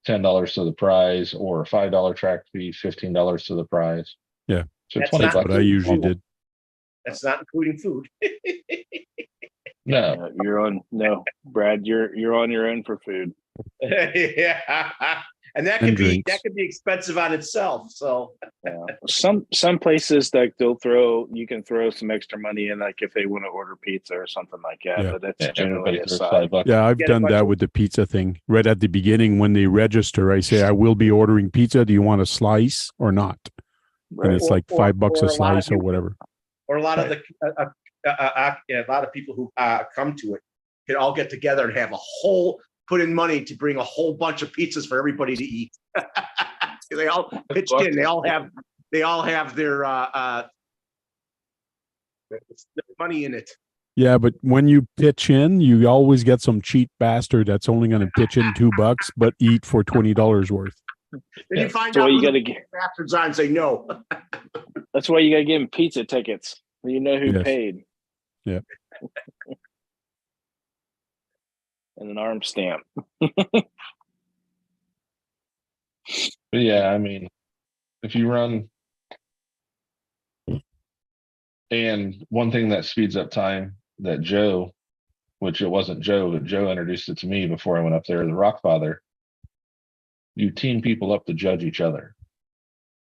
$10 to the prize, or a $5 track fee, $15 to the prize. Yeah. So That's $20. What I usually did. That's not including food. No, Brad, you're on your own for food. Yeah, and that And could be drinks. expensive on itself. So Yeah. Some places like you can throw some extra money in, like if they want to order pizza or something like that. Yeah. But that's yeah, generally everybody a throws side. $5. Yeah, I've Get a done bunch that of- with the pizza thing. Right at the beginning when they register, I say, I will be ordering pizza. Do you want a slice or not? And it's like $5 or a a lot of slice or people- whatever. or a lot of the a lot of people who come to it can all get together and have put in money to bring a whole bunch of pizzas for everybody to eat. They all pitched in. They all have their money in it. Yeah, but when you pitch in, you always get some cheap bastard that's only going to pitch in $2, but eat for $20 worth. Then Yeah. you find That's why out you who gotta the get. bastards are and say no. That's why you gotta give them pizza tickets. You know who Yes. paid. Yeah. And an arm stamp. But yeah, I mean, if you run, and one thing that speeds up time that Joe, which it wasn't Joe, but Joe introduced it to me before I went up there, the Rockfather, you team people up to judge each other.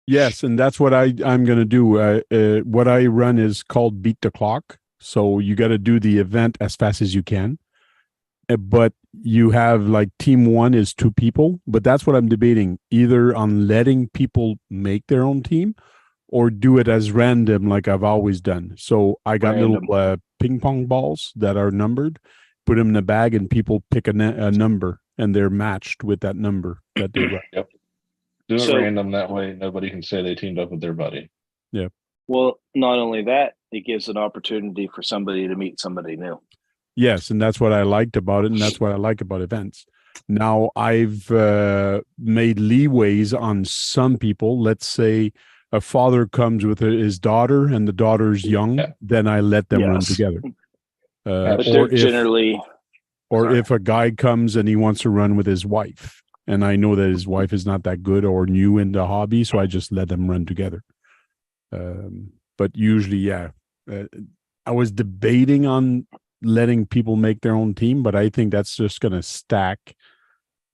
Yes, and that's what I'm going to do. What I run is called Beat the Clock. So you got to do the event as fast as you can. But you have like team one is 2 people, but that's what I'm debating, either on letting people make their own team or do it as random like I've always done. So I got little ping pong balls that are numbered, put them in a bag, and people pick a number and they're matched with that number that they run. Yep. Do it So- random, that way nobody can say they teamed up with their buddy. Well, not only that, it gives an opportunity for somebody to meet somebody new. Yes, and that's what I liked about it, and that's what I like about events. Now, I've made leeways on some people. Let's say a father comes with his daughter, and the daughter's young, Yeah. then I let them run Yes. together. But Or they're if, generally if a guy comes and he wants to run with his wife, and I know that his wife is not that good or new in the hobby, so I just let them run together. But usually, yeah. I was debating on letting people make their own team, but I think that's just going to stack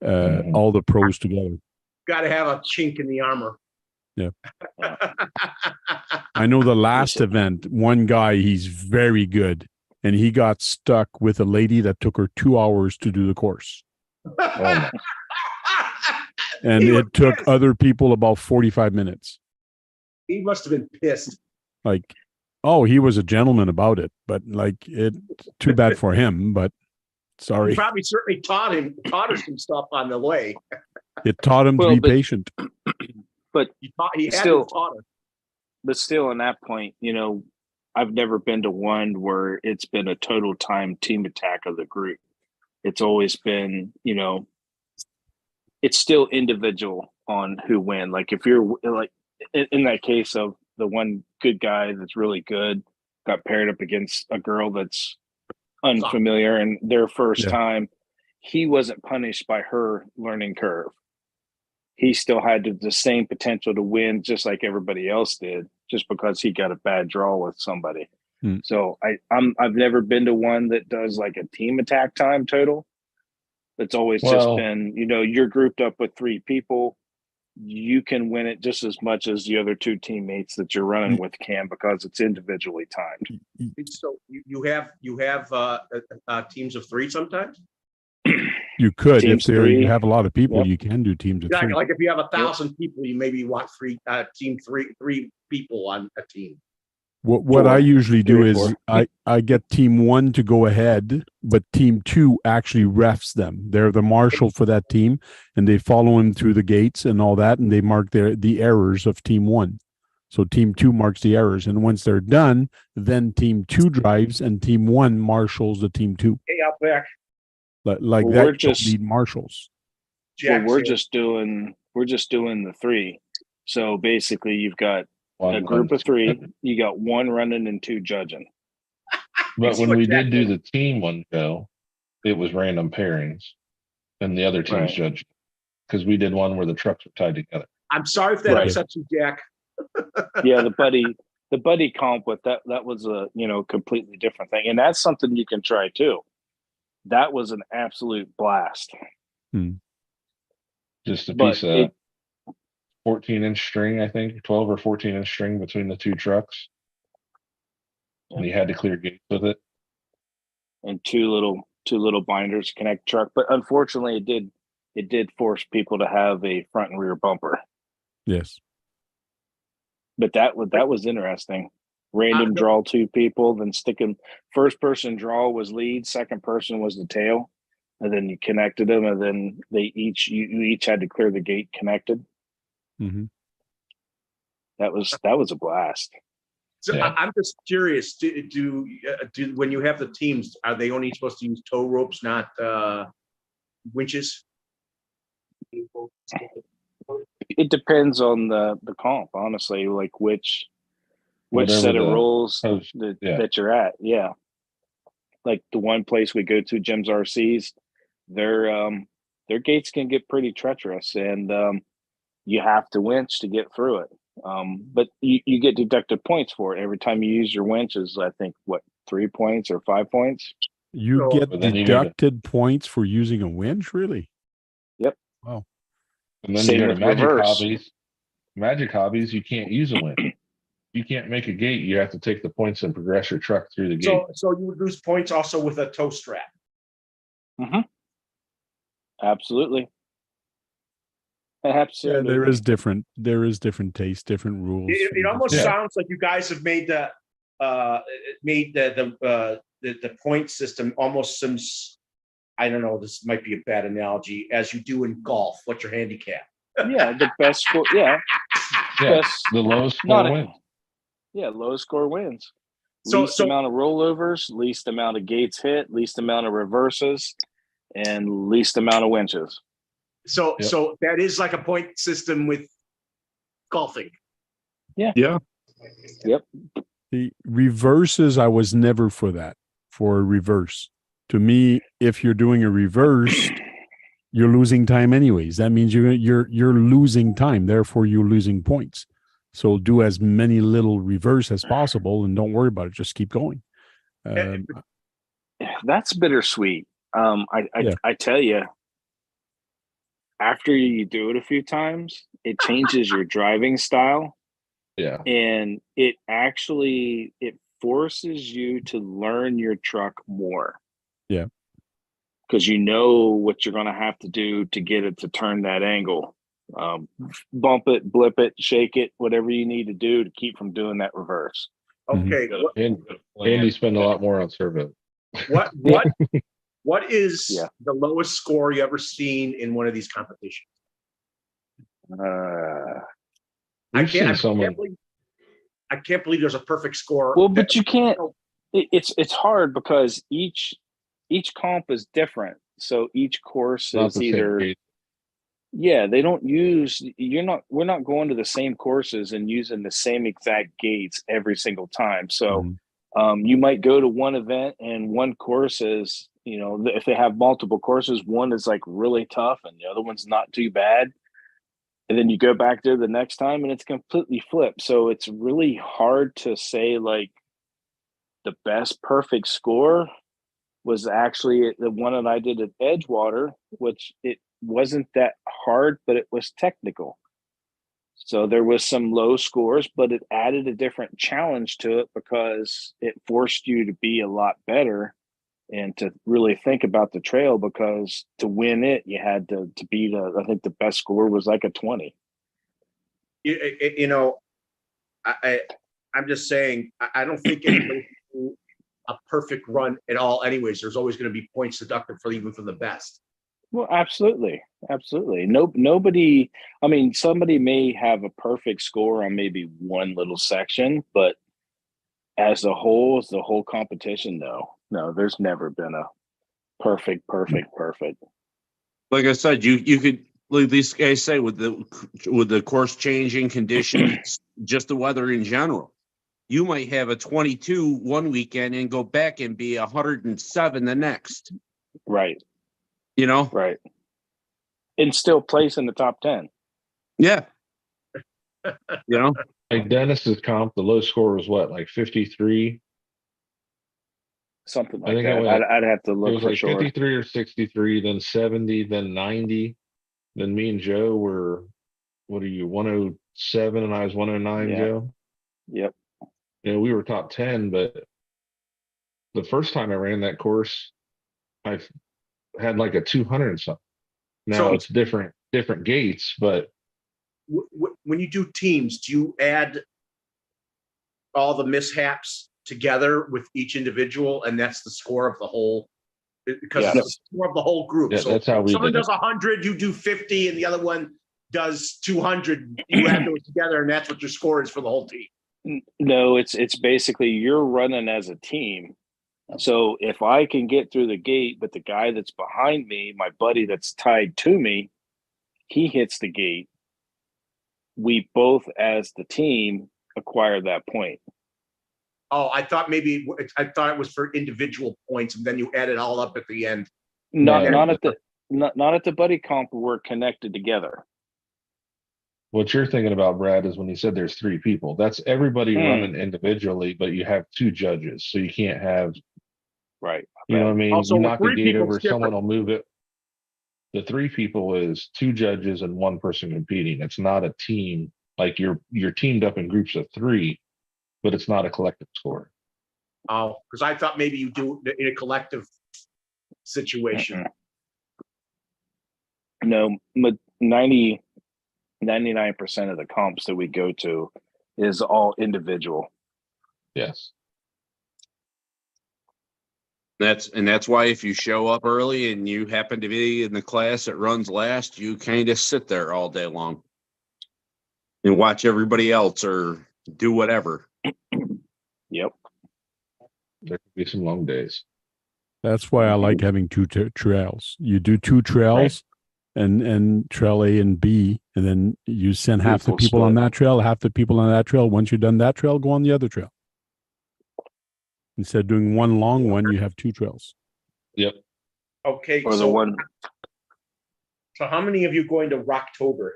Mhm. all the pros together. Got to have a chink in the armor. Yeah. I know the last event, one guy, he's very good, and he got stuck with a lady that took her 2 hours to do the course. my. And He was it took pissed. other people about 45 minutes. He must have been pissed. Like, oh, he was a gentleman about it, but like it too bad for him, but He sorry. probably certainly taught us some stuff on the way. It taught him to be patient. He had Still- to taught us. But still, on that point, I've never been to one where it's been a total time team attack of the group. It's always been, it's still individual on who win. Like if you're like in that case of the one good guy that's really good got paired up against a girl that's unfamiliar and their first Yeah. time, he wasn't punished by her learning curve. He still had the same potential to win just like everybody else did, just because he got a bad draw with somebody. Hmm. So I've never been to one that does like a team attack time total. It's always just Well- been, you're grouped up with 3 people. You can win it just as much as the other 2 teammates that you're running with can, because it's individually timed. So you have teams of 3 sometimes. You could, Teams if you three. have a lot of people, Yep. you can do teams of Yeah, 3. like if you have 1,000 people, you maybe want three people on a team. What Four. I usually do 3 or is 4. I get team 1 to go ahead, but team 2 actually refs them. They're the marshal for that team, and they follow him through the gates and all that, and they mark the errors of team 1. So team 2 marks the errors, and once they're done, then team 2 drives, and team 1 marshals the team 2. Hey, out back, Like Well, that, we're you don't just- need marshals. Well, Jack's we're here. just doing the 3. So basically, you've got a One group wins. of 3. You got 1 running and 2 judging. But see when what we Jack did do did. the team one show, it was random pairings, and the other teams Right. judged because we did one where the trucks were tied together. I'm sorry if that Right. upsets you, Jack. Yeah, the buddy comp with that was a completely different thing, and that's something you can try too. That was an absolute blast. Just a But piece of 14-inch string, I think, 12 or 14-inch string between the 2 trucks, and you had to clear gates with it. And two little binders to connect truck. But unfortunately, it did force people to have a front and rear bumper. Yes. But that was interesting. Random draw 2 people, then sticking first person draw was lead, second person was the tail, and then you connected them, and then you each had to clear the gate connected. Mm-hmm. That was a blast. So Yeah. I'm just curious. Do when you have the teams, are they only supposed to use tow ropes, not winches? It depends on the comp, honestly, like which Whatever set of the rules host- yeah. that you're at. Yeah. Like the one place we go to, Jim's RCs, their gates can get pretty treacherous, and you have to winch to get through it. But you get deducted points for it every time you use your winches. I think 3 points or 5 points. You So- get But then you need to- deducted points for using a winch, really? And then Same you go to with Magic reverse. Hobbies. Magic Hobbies, you can't use a winch. You can't make a gate. You have to take the points and progress your truck through the gate. So you would lose points also with a tow strap. Absolutely. Yeah, Absolutely. there is different taste, different rules. It almost Yeah. sounds like you guys have made the point system almost since, I don't know, this might be a bad analogy, as you do in golf. What's your handicap? Yeah, the best score. Yeah, Yeah, best. the lowest Not score a- wins. Yeah, lowest score wins. So- Least so- amount of rollovers, least amount of gates hit, least amount of reverses, and least amount of winches. So Yep. so that is like a point system with golfing. Yeah. The reverses, I was never for that, for a reverse. To me, if you're doing a reverse, you're losing time anyways. That means you're losing time, therefore you're losing points. So do as many little reverse as possible and don't worry about it. Just keep going. That's bittersweet. Yeah. I tell you, after you do it a few times, it changes your driving style, Yeah. and it forces you to learn your truck more. Yeah. Because you know what you're going to have to do to get it to turn that angle. Bump it, blip it, shake it, whatever you need to do to keep from doing that reverse. Okay, And you spend a lot more on servo. what is Yeah. the lowest score you ever seen in one of these competitions? We've seen someone. I can't believe there's a perfect score. Well, but you can't. It's hard because each comp is different. So each course Not is the same either. gate. Yeah, they don't use. We're not going to the same courses and using the same exact gates every single time. So, you might go to one event and one course is, if they have multiple courses, one is like really tough and the other one's not too bad. And then you go back there the next time and it's completely flipped. So it's really hard to say like the best perfect score was actually the one that I did at Edgewater, which it wasn't that hard, but it was technical. So there was some low scores, but it added a different challenge to it because it forced you to be a lot better and to really think about the trail, because to win it, you had to beat I think the best score was like a 20. I'm just saying, I don't think anybody can do a perfect run at all. Anyways, there's always going to be points deducted for even from the best. Well, absolutely. Nobody, I mean, somebody may have a perfect score on maybe one little section, but as the whole competition, no, there's never been a perfect. Like I said, you could, like these guys say, with the course changing conditions, just the weather in general, you might have a 22 one weekend and go back and be 107 the next. Right. Right. And still place in the top 10. Yeah. Like Dennis's comp, the low score was what, like 53? Something like that. I'd have to look. It was for like sure. 53 or 63, then 70, then 90. Then me and Joe were, what are you, 107 and I was 109, Yeah. Joe? Yep. We were top 10, but the first time I ran that course, I had like a 200 and something. Now So- it's different gates, but When you do teams, do you add all the mishaps together with each individual, and that's the score of the whole? Because Yes. it's the score of the whole group. yeah, So that's how we someone did does it. 100, you do 50, and the other one does 200. You add those together, and that's what your score is for the whole team. No, it's basically you're running as a team. So if I can get through the gate, but the guy that's behind me, my buddy that's tied to me, he hits the gate, we both as the team acquire that point. Oh, I thought it was for individual points, and then you add it all up at the end. Not No. not at the buddy comp. We're connected together. What you're thinking about, Brad, is when he said there's 3 people. That's everybody running individually, but you have 2 judges, so you can't have. Right. You know what I mean? Also, you with knock a 3 gate people, over, it's different. someone will move it. The 3 people is 2 judges and 1 person competing. It's not a team. Like you're teamed up in groups of 3, but it's not a collective score. Oh, because I thought maybe you do it in a collective situation. No, 99% of the comps that we go to is all individual. Yes. That's why if you show up early and you happen to be in the class that runs last, you kind of sit there all day long and watch everybody else or do whatever. Yep. There could be some long days. That's why I like having 2 trails. You do 2 trails, and trail A and B, and then you send half the Beautiful people on split. that trail, half the people on that trail. Once you're done that trail, go on the other trail. Instead of doing one long one, you have 2 trails. Yep. Okay, Or the one. So how many of you going to Rocktober?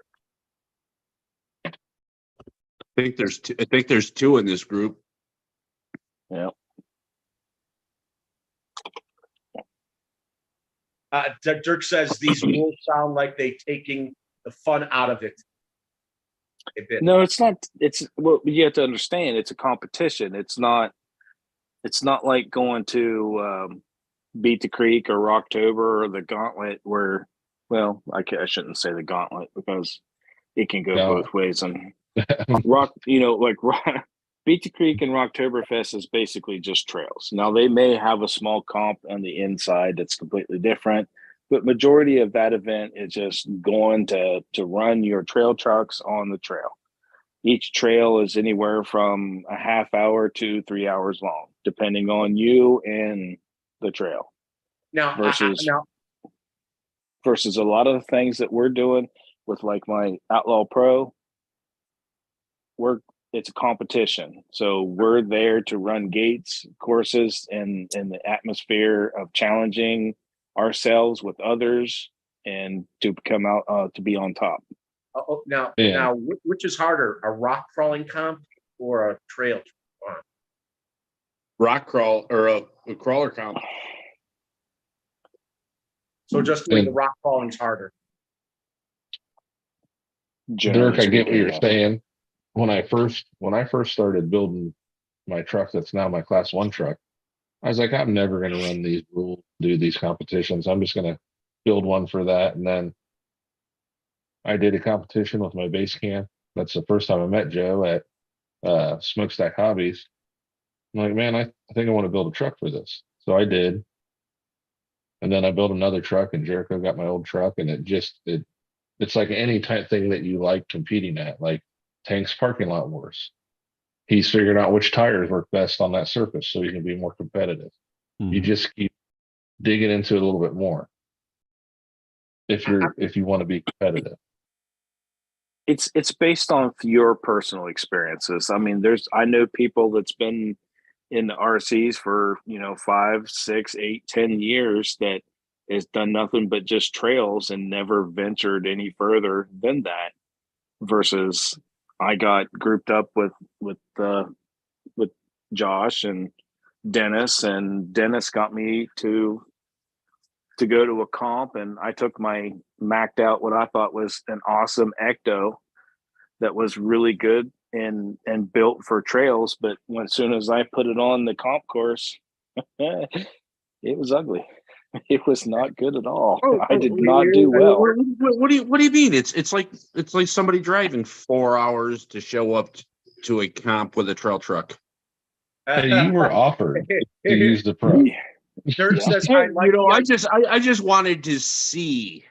I think there's 2 in this group. Yeah. Dirk says these rules sound like they taking the fun out of it. A bit. No, it's not. It's well, you have to understand. It's a competition. It's not. It's not like going to Beat the Creek or Rocktober or the Gauntlet, where, well, I shouldn't say the Gauntlet because it can go No. both ways. And rock, like Beat the Creek and Rocktoberfest is basically just trails. Now they may have a small comp on the inside that's completely different, but majority of that event is just going to run your trail trucks on the trail. Each trail is anywhere from a half hour to 3 hours long, depending on you and the trail. Now, Versus a lot of the things that we're doing with like my Outlaw Pro, it's a competition. So we're there to run gates, courses, and the atmosphere of challenging ourselves with others and to come out to be on top. Now, which is harder, a rock crawling comp or a trail comp? Rock crawl or a crawler comp. So just doing the rock crawling is harder. Dirk, I get what you're saying. When I first started building my truck, that's now my class 1 truck, I was like, I'm never going to run these rules, do these competitions. I'm just going to build one for that. And then I did a competition with my base camp. That's the first time I met Joe at Smokestack Hobbies. I'm like, man, I think I want to build a truck for this. So I did. And then I built another truck, and Jericho got my old truck, and it's like any type thing that you like competing at, like Tank's Parking Lot Wars. He's figured out which tires work best on that surface so you can be more competitive. Mhm. You just keep digging into it a little bit more if you want to be competitive. It's based on your personal experiences. I mean, I know people that's been in the RCs for 5, 6, 8, 10 years that has done nothing but just trails and never ventured any further than that. Versus, I got grouped up with Josh and Dennis got me to go to a comp, and I took my macked out what I thought was an awesome Ecto that was really good and built for trails. But as soon as I put it on the comp course, it was ugly. It was not good at all. I did not do well. What do you mean? It's like somebody driving 4 hours to show up to a comp with a trail truck. Hey, you were offered to use the Pro. Dirk says, I just wanted to see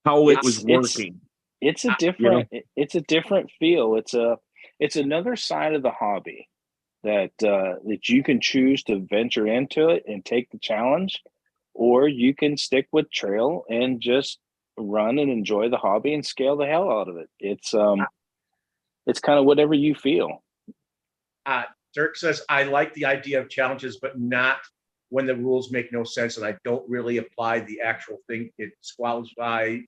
how it was working. It's a different it's a different feel. It's another side of the hobby that you can choose to venture into it and take the challenge, or you can stick with trail and just run and enjoy the hobby and scale the hell out of it. It's kind of whatever you feel. Dirk says, I like the idea of challenges, but not when the rules make no sense and I don't really apply the actual thing. It disqualifies,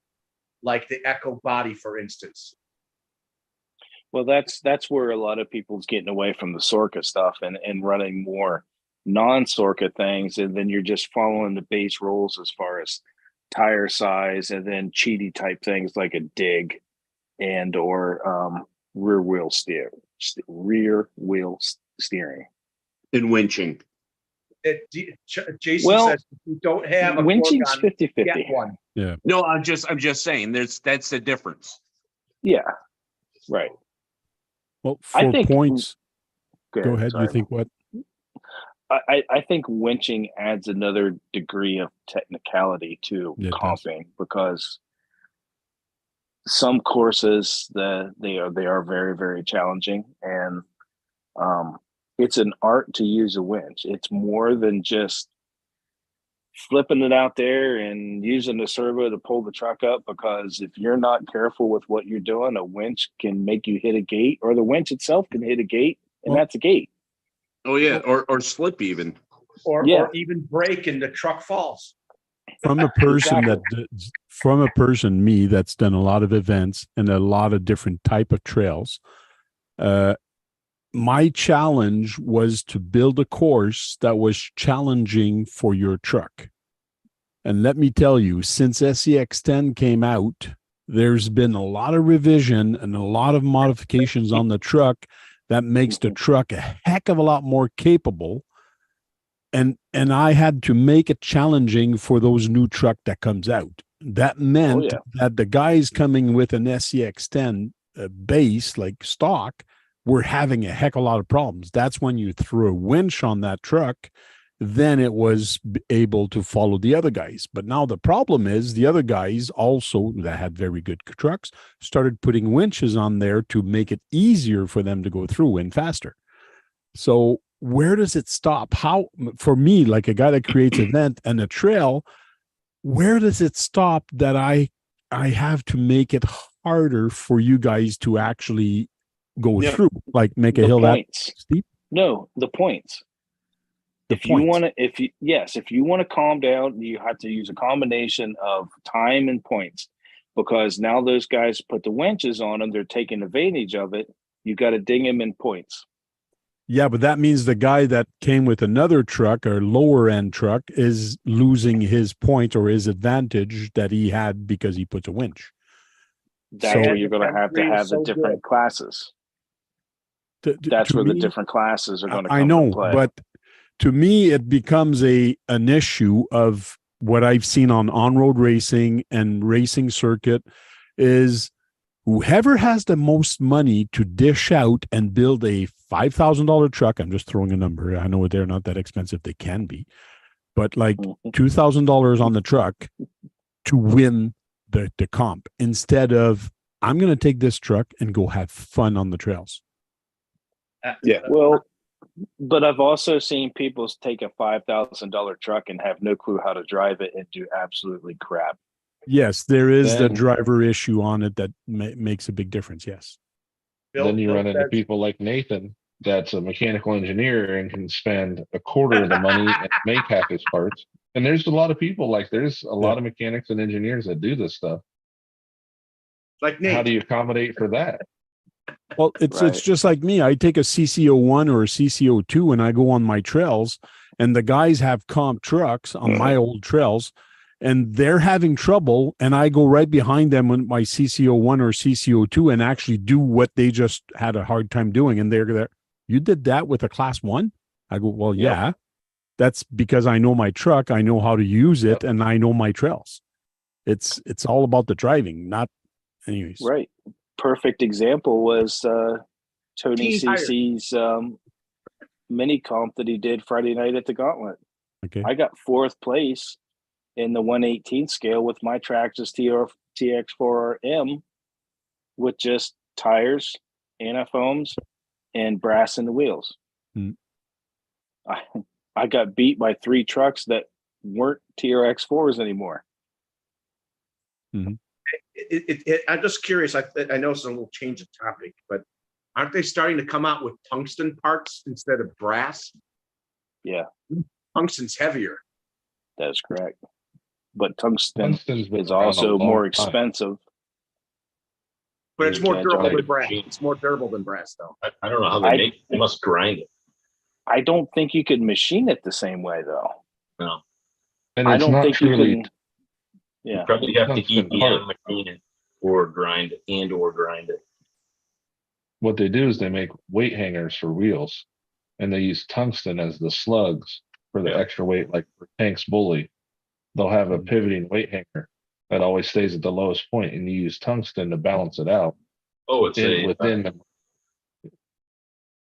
like the Echo body, for instance. Well, that's where a lot of people's getting away from the Sorka stuff and running more non-Sorka things, and then you're just following the base rules as far as tire size, and then cheaty type things like a dig and or rear wheel steering And winching. Jason says if you don't have a winching's 50-50. Get one. Yeah. No, I'm just saying that's the difference. Yeah. Right. Well, for points, go ahead. Sorry. You think what? I think winching adds another degree of technicality to comping, because some courses they are very, very challenging, and it's an art to use a winch. It's more than just flipping it out there and using the servo to pull the truck up, because if you're not careful with what you're doing, a winch can make you hit a gate, or the winch itself can hit a gate, and that's a gate. Oh yeah, or slip even. Or even break and the truck falls. From a person me that's done a lot of events and a lot of different type of trails, my challenge was to build a course that was challenging for your truck. And let me tell you, since SEX10 came out, there's been a lot of revision and a lot of modifications on the truck that makes the truck a heck of a lot more capable. And I had to make it challenging for those new truck that comes out. That meant that the guys coming with an SEX10 base, like stock, were having a heck of a lot of problems. That's when you threw a winch on that truck, then it was able to follow the other guys. But now the problem is the other guys also that had very good trucks started putting winches on there to make it easier for them to go through and faster. So where does it stop? How, for me, like a guy that creates an event and a trail, where does it stop that I have to make it harder for you guys to actually go through, like make a hill that steep? No, the points. If you want to calm down, you have to use a combination of time and points, because now those guys put the winches on them, they're taking advantage of it. You got to ding them in points. Yeah, but that means the guy that came with another truck or lower end truck is losing his point or his advantage that he had because he puts a winch. That's where you're going to have the different classes. That's where the different classes are going to come into play. But to me, it becomes an issue of what I've seen on road racing and racing circuit is whoever has the most money to dish out and build a $5,000 truck. I'm just throwing a number. I know they're not that expensive. They can be, but like $2,000 on the truck to win the comp instead of I'm going to take this truck and go have fun on the trails. Yeah. Well, but I've also seen people take a $5,000 truck and have no clue how to drive it and do absolutely crap. Yes, there is the driver issue on it that makes a big difference. Yes. Then you run into people like Nathan, that's a mechanical engineer and can spend a quarter of the money and make half his parts. And there's a lot of people there's a lot of mechanics and engineers that do this stuff. Like Nate. How do you accommodate for that? Well, it's just like me. I take a CC01 or a CC02 and I go on my trails, and the guys have comp trucks on my old trails, and they're having trouble, and I go right behind them with my CC01 or CC02 and actually do what they just had a hard time doing. And they're there. You did that with a class 1? I go, well, yeah. That's because I know my truck, I know how to use it, and I know my trails. It's all about the driving, not anyways. Right. Perfect example was Tony CC's mini comp that he did Friday night at the Gauntlet. Okay. I got 4th place in the 1/18 scale with my Traxxas TX4M with just tires, antifoams, and brass in the wheels. I got beat by 3 trucks that weren't TRX4s anymore. I'm just curious. I know it's a little change of topic, but aren't they starting to come out with tungsten parts instead of brass? Yeah. Tungsten's heavier. That is correct. But tungsten is also more expensive. But it's more durable than brass. It's more durable than brass, though. I don't know how they make it. They must grind it. I don't think you could machine it the same way, though. No. And I don't think you can. You probably have to EPM machine it or grind it. What they do is they make weight hangers for wheels, and they use tungsten as the slugs for the extra weight, like for Tank's Bully. They'll have a pivoting weight hanger that always stays at the lowest point, and you use tungsten to balance it out. Oh, it's within.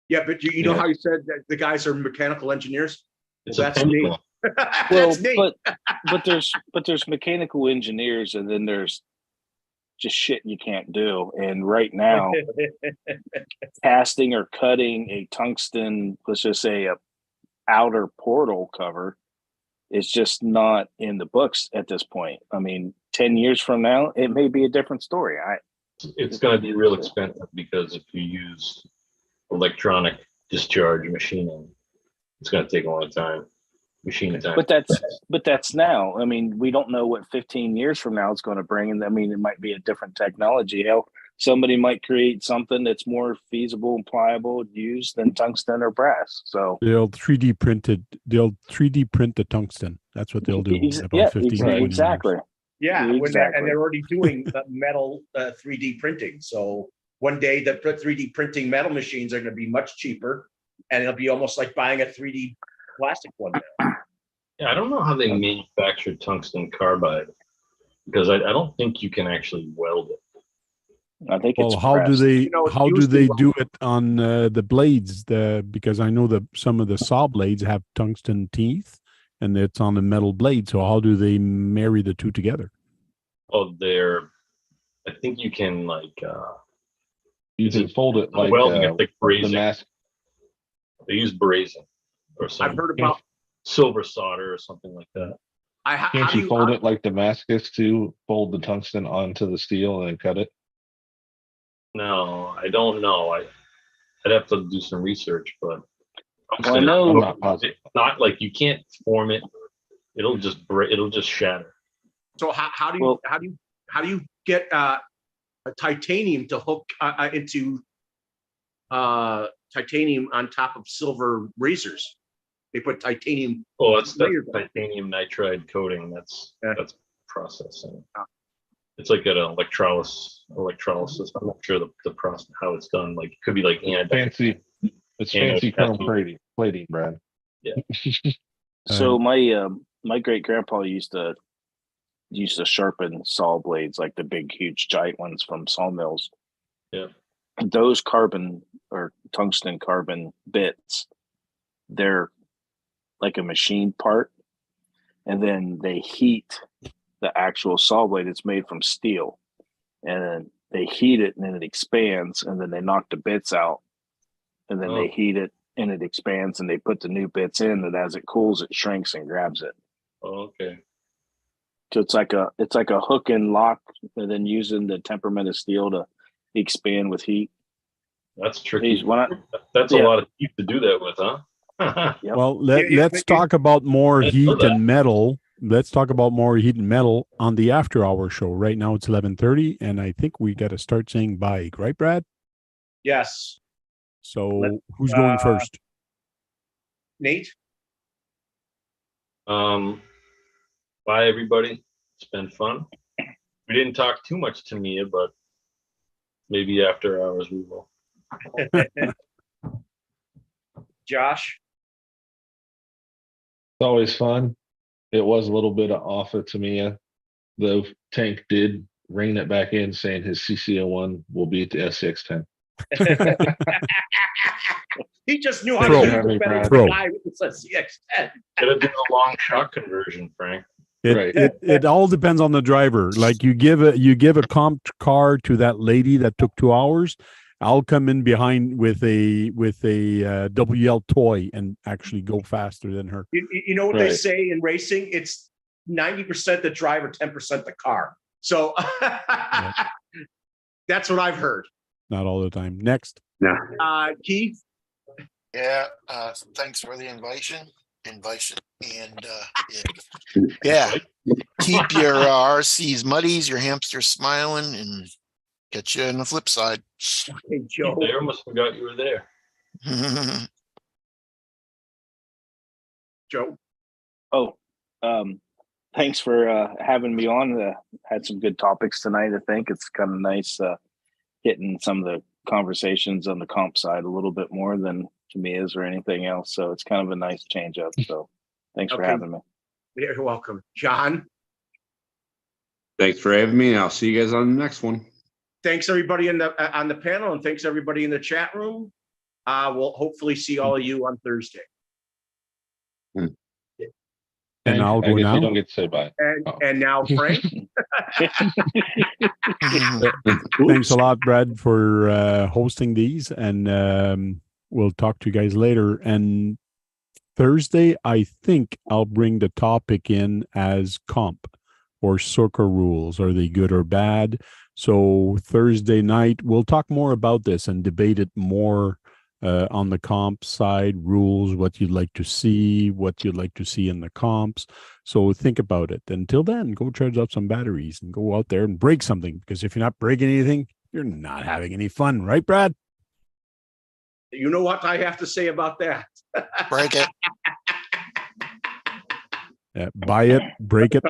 Yeah, but you know how you said that the guys are mechanical engineers? That's me. Well, but there's mechanical engineers, and then there's just shit you can't do. And right now, casting or cutting a tungsten, let's just say a outer portal cover, is just not in the books at this point. I mean, 10 years from now, it may be a different story. It's going to be real expensive, because if you use electronic discharge machining, it's going to take a long time. Machine time. But that's now. I mean, we don't know what 15 years from now is going to bring. And I mean, it might be a different technology. Hell, somebody might create something that's more feasible and pliable to use than tungsten or brass. So They'll 3D print the tungsten. That's what they'll do in about yeah, 15 to 20 exactly. years. Yeah, and Exactly. they're already doing metal 3D printing. So one day the 3D printing metal machines are going to be much cheaper, and it'll be almost like buying a 3D plastic one. Yeah, I don't know how they manufacture tungsten carbide because I don't think you can actually weld it. I think Well, it's how do pressed. they You know, it's how do used to they weld. do it on the blades? Because I know that some of the saw blades have tungsten teeth, and it's on the metal blade. So how do they marry the two together? Oh, I think you can You can fold it like welding it like the brazing. mask. They use brazing or I've some heard about. silver solder or something like that. How Can't do you fold it like Damascus to fold the tungsten onto the steel and then cut it? No, I don't know. I'd have to do some research, but Well, I know- I'm not positive. it's not like you can't form it. It'll just it'll just shatter. So how do you Well- how do you get a titanium to hook into titanium on top of silver razors? They put titanium. Oh, that's Layers. titanium nitride coating. That's Yeah. processing. Ah. It's like an electrolysis. I'm not sure the process how it's done. Like it could be like Fancy. It's fancy chrome plating, Brad. Yeah. So my great grandpa used to sharpen saw blades, like the big, huge, giant ones from sawmills. Yeah. Those carbon or tungsten carbon bits, they're like a machine part, and then they heat the actual saw blade. It's made from steel, and then they heat it, and then it expands, and then they knock the bits out, and then they heat it, and it expands, and they put the new bits in, and as it cools, it shrinks and grabs it. Oh, okay. So it's like a hook and lock, and then using the temperament of steel to expand with heat. That's tricky. Geez, That's a lot of teeth to do that with, huh? Yep. Well, Yeah, let's talk about more I didn't know heat that. and metal. Let's talk about more heat and metal on the after hour show. Right now it's 11:30, and I think we got to start saying bye, right, Brad? Yes, So who's going first? Nate. Bye, everybody. It's been fun. We didn't talk too much to Mia, but maybe after hours we will. Josh. It's always fun. It was a little bit off it to me. The tank did rein it back in, saying his CCO1 will beat the SCX10. He just knew how Pro. to use it better than Pro. the guy with the CX10. Gotta do the long shot conversion, Frank. Right. It all depends on the driver. Like you give a comp car to that lady that took 2 hours. I'll come in behind with a WL toy and actually go faster than her. You know what they Right. say in racing? It's 90% the driver, 10% the car. So that's what I've heard. Not all the time. Next. Keith. Yeah, thanks for the invitation. And yeah, keep your RCs muddies, your hamsters smiling, and catch you on the flip side. Hey, Joe. They almost forgot you were there. Joe. Oh, thanks for having me on. Had some good topics tonight. I think it's kind of nice hitting some of the conversations on the comp side a little bit more than to me is or anything else. So it's kind of a nice change up. So thanks for Okay. having me. You're welcome. John. Thanks for having me. I'll see you guys on the next one. Thanks everybody on the panel, and thanks everybody in the chat room. We'll hopefully see all of you on Thursday. And Frank, I'll I go guess now. you don't get to say bye. And now Frank. Thanks a lot, Brad, for hosting these, and we'll talk to you guys later. And Thursday, I think I'll bring the topic in as comp or circle rules. Are they good or bad? So Thursday night, we'll talk more about this and debate it more on the comp side, rules, what you'd like to see, what you'd like to see in the comps. So think about it. Until then, go charge up some batteries and go out there and break something, because if you're not breaking anything, you're you're not having any fun, right, Brad? You know what I have to say about that? Break it. Buy it, break it,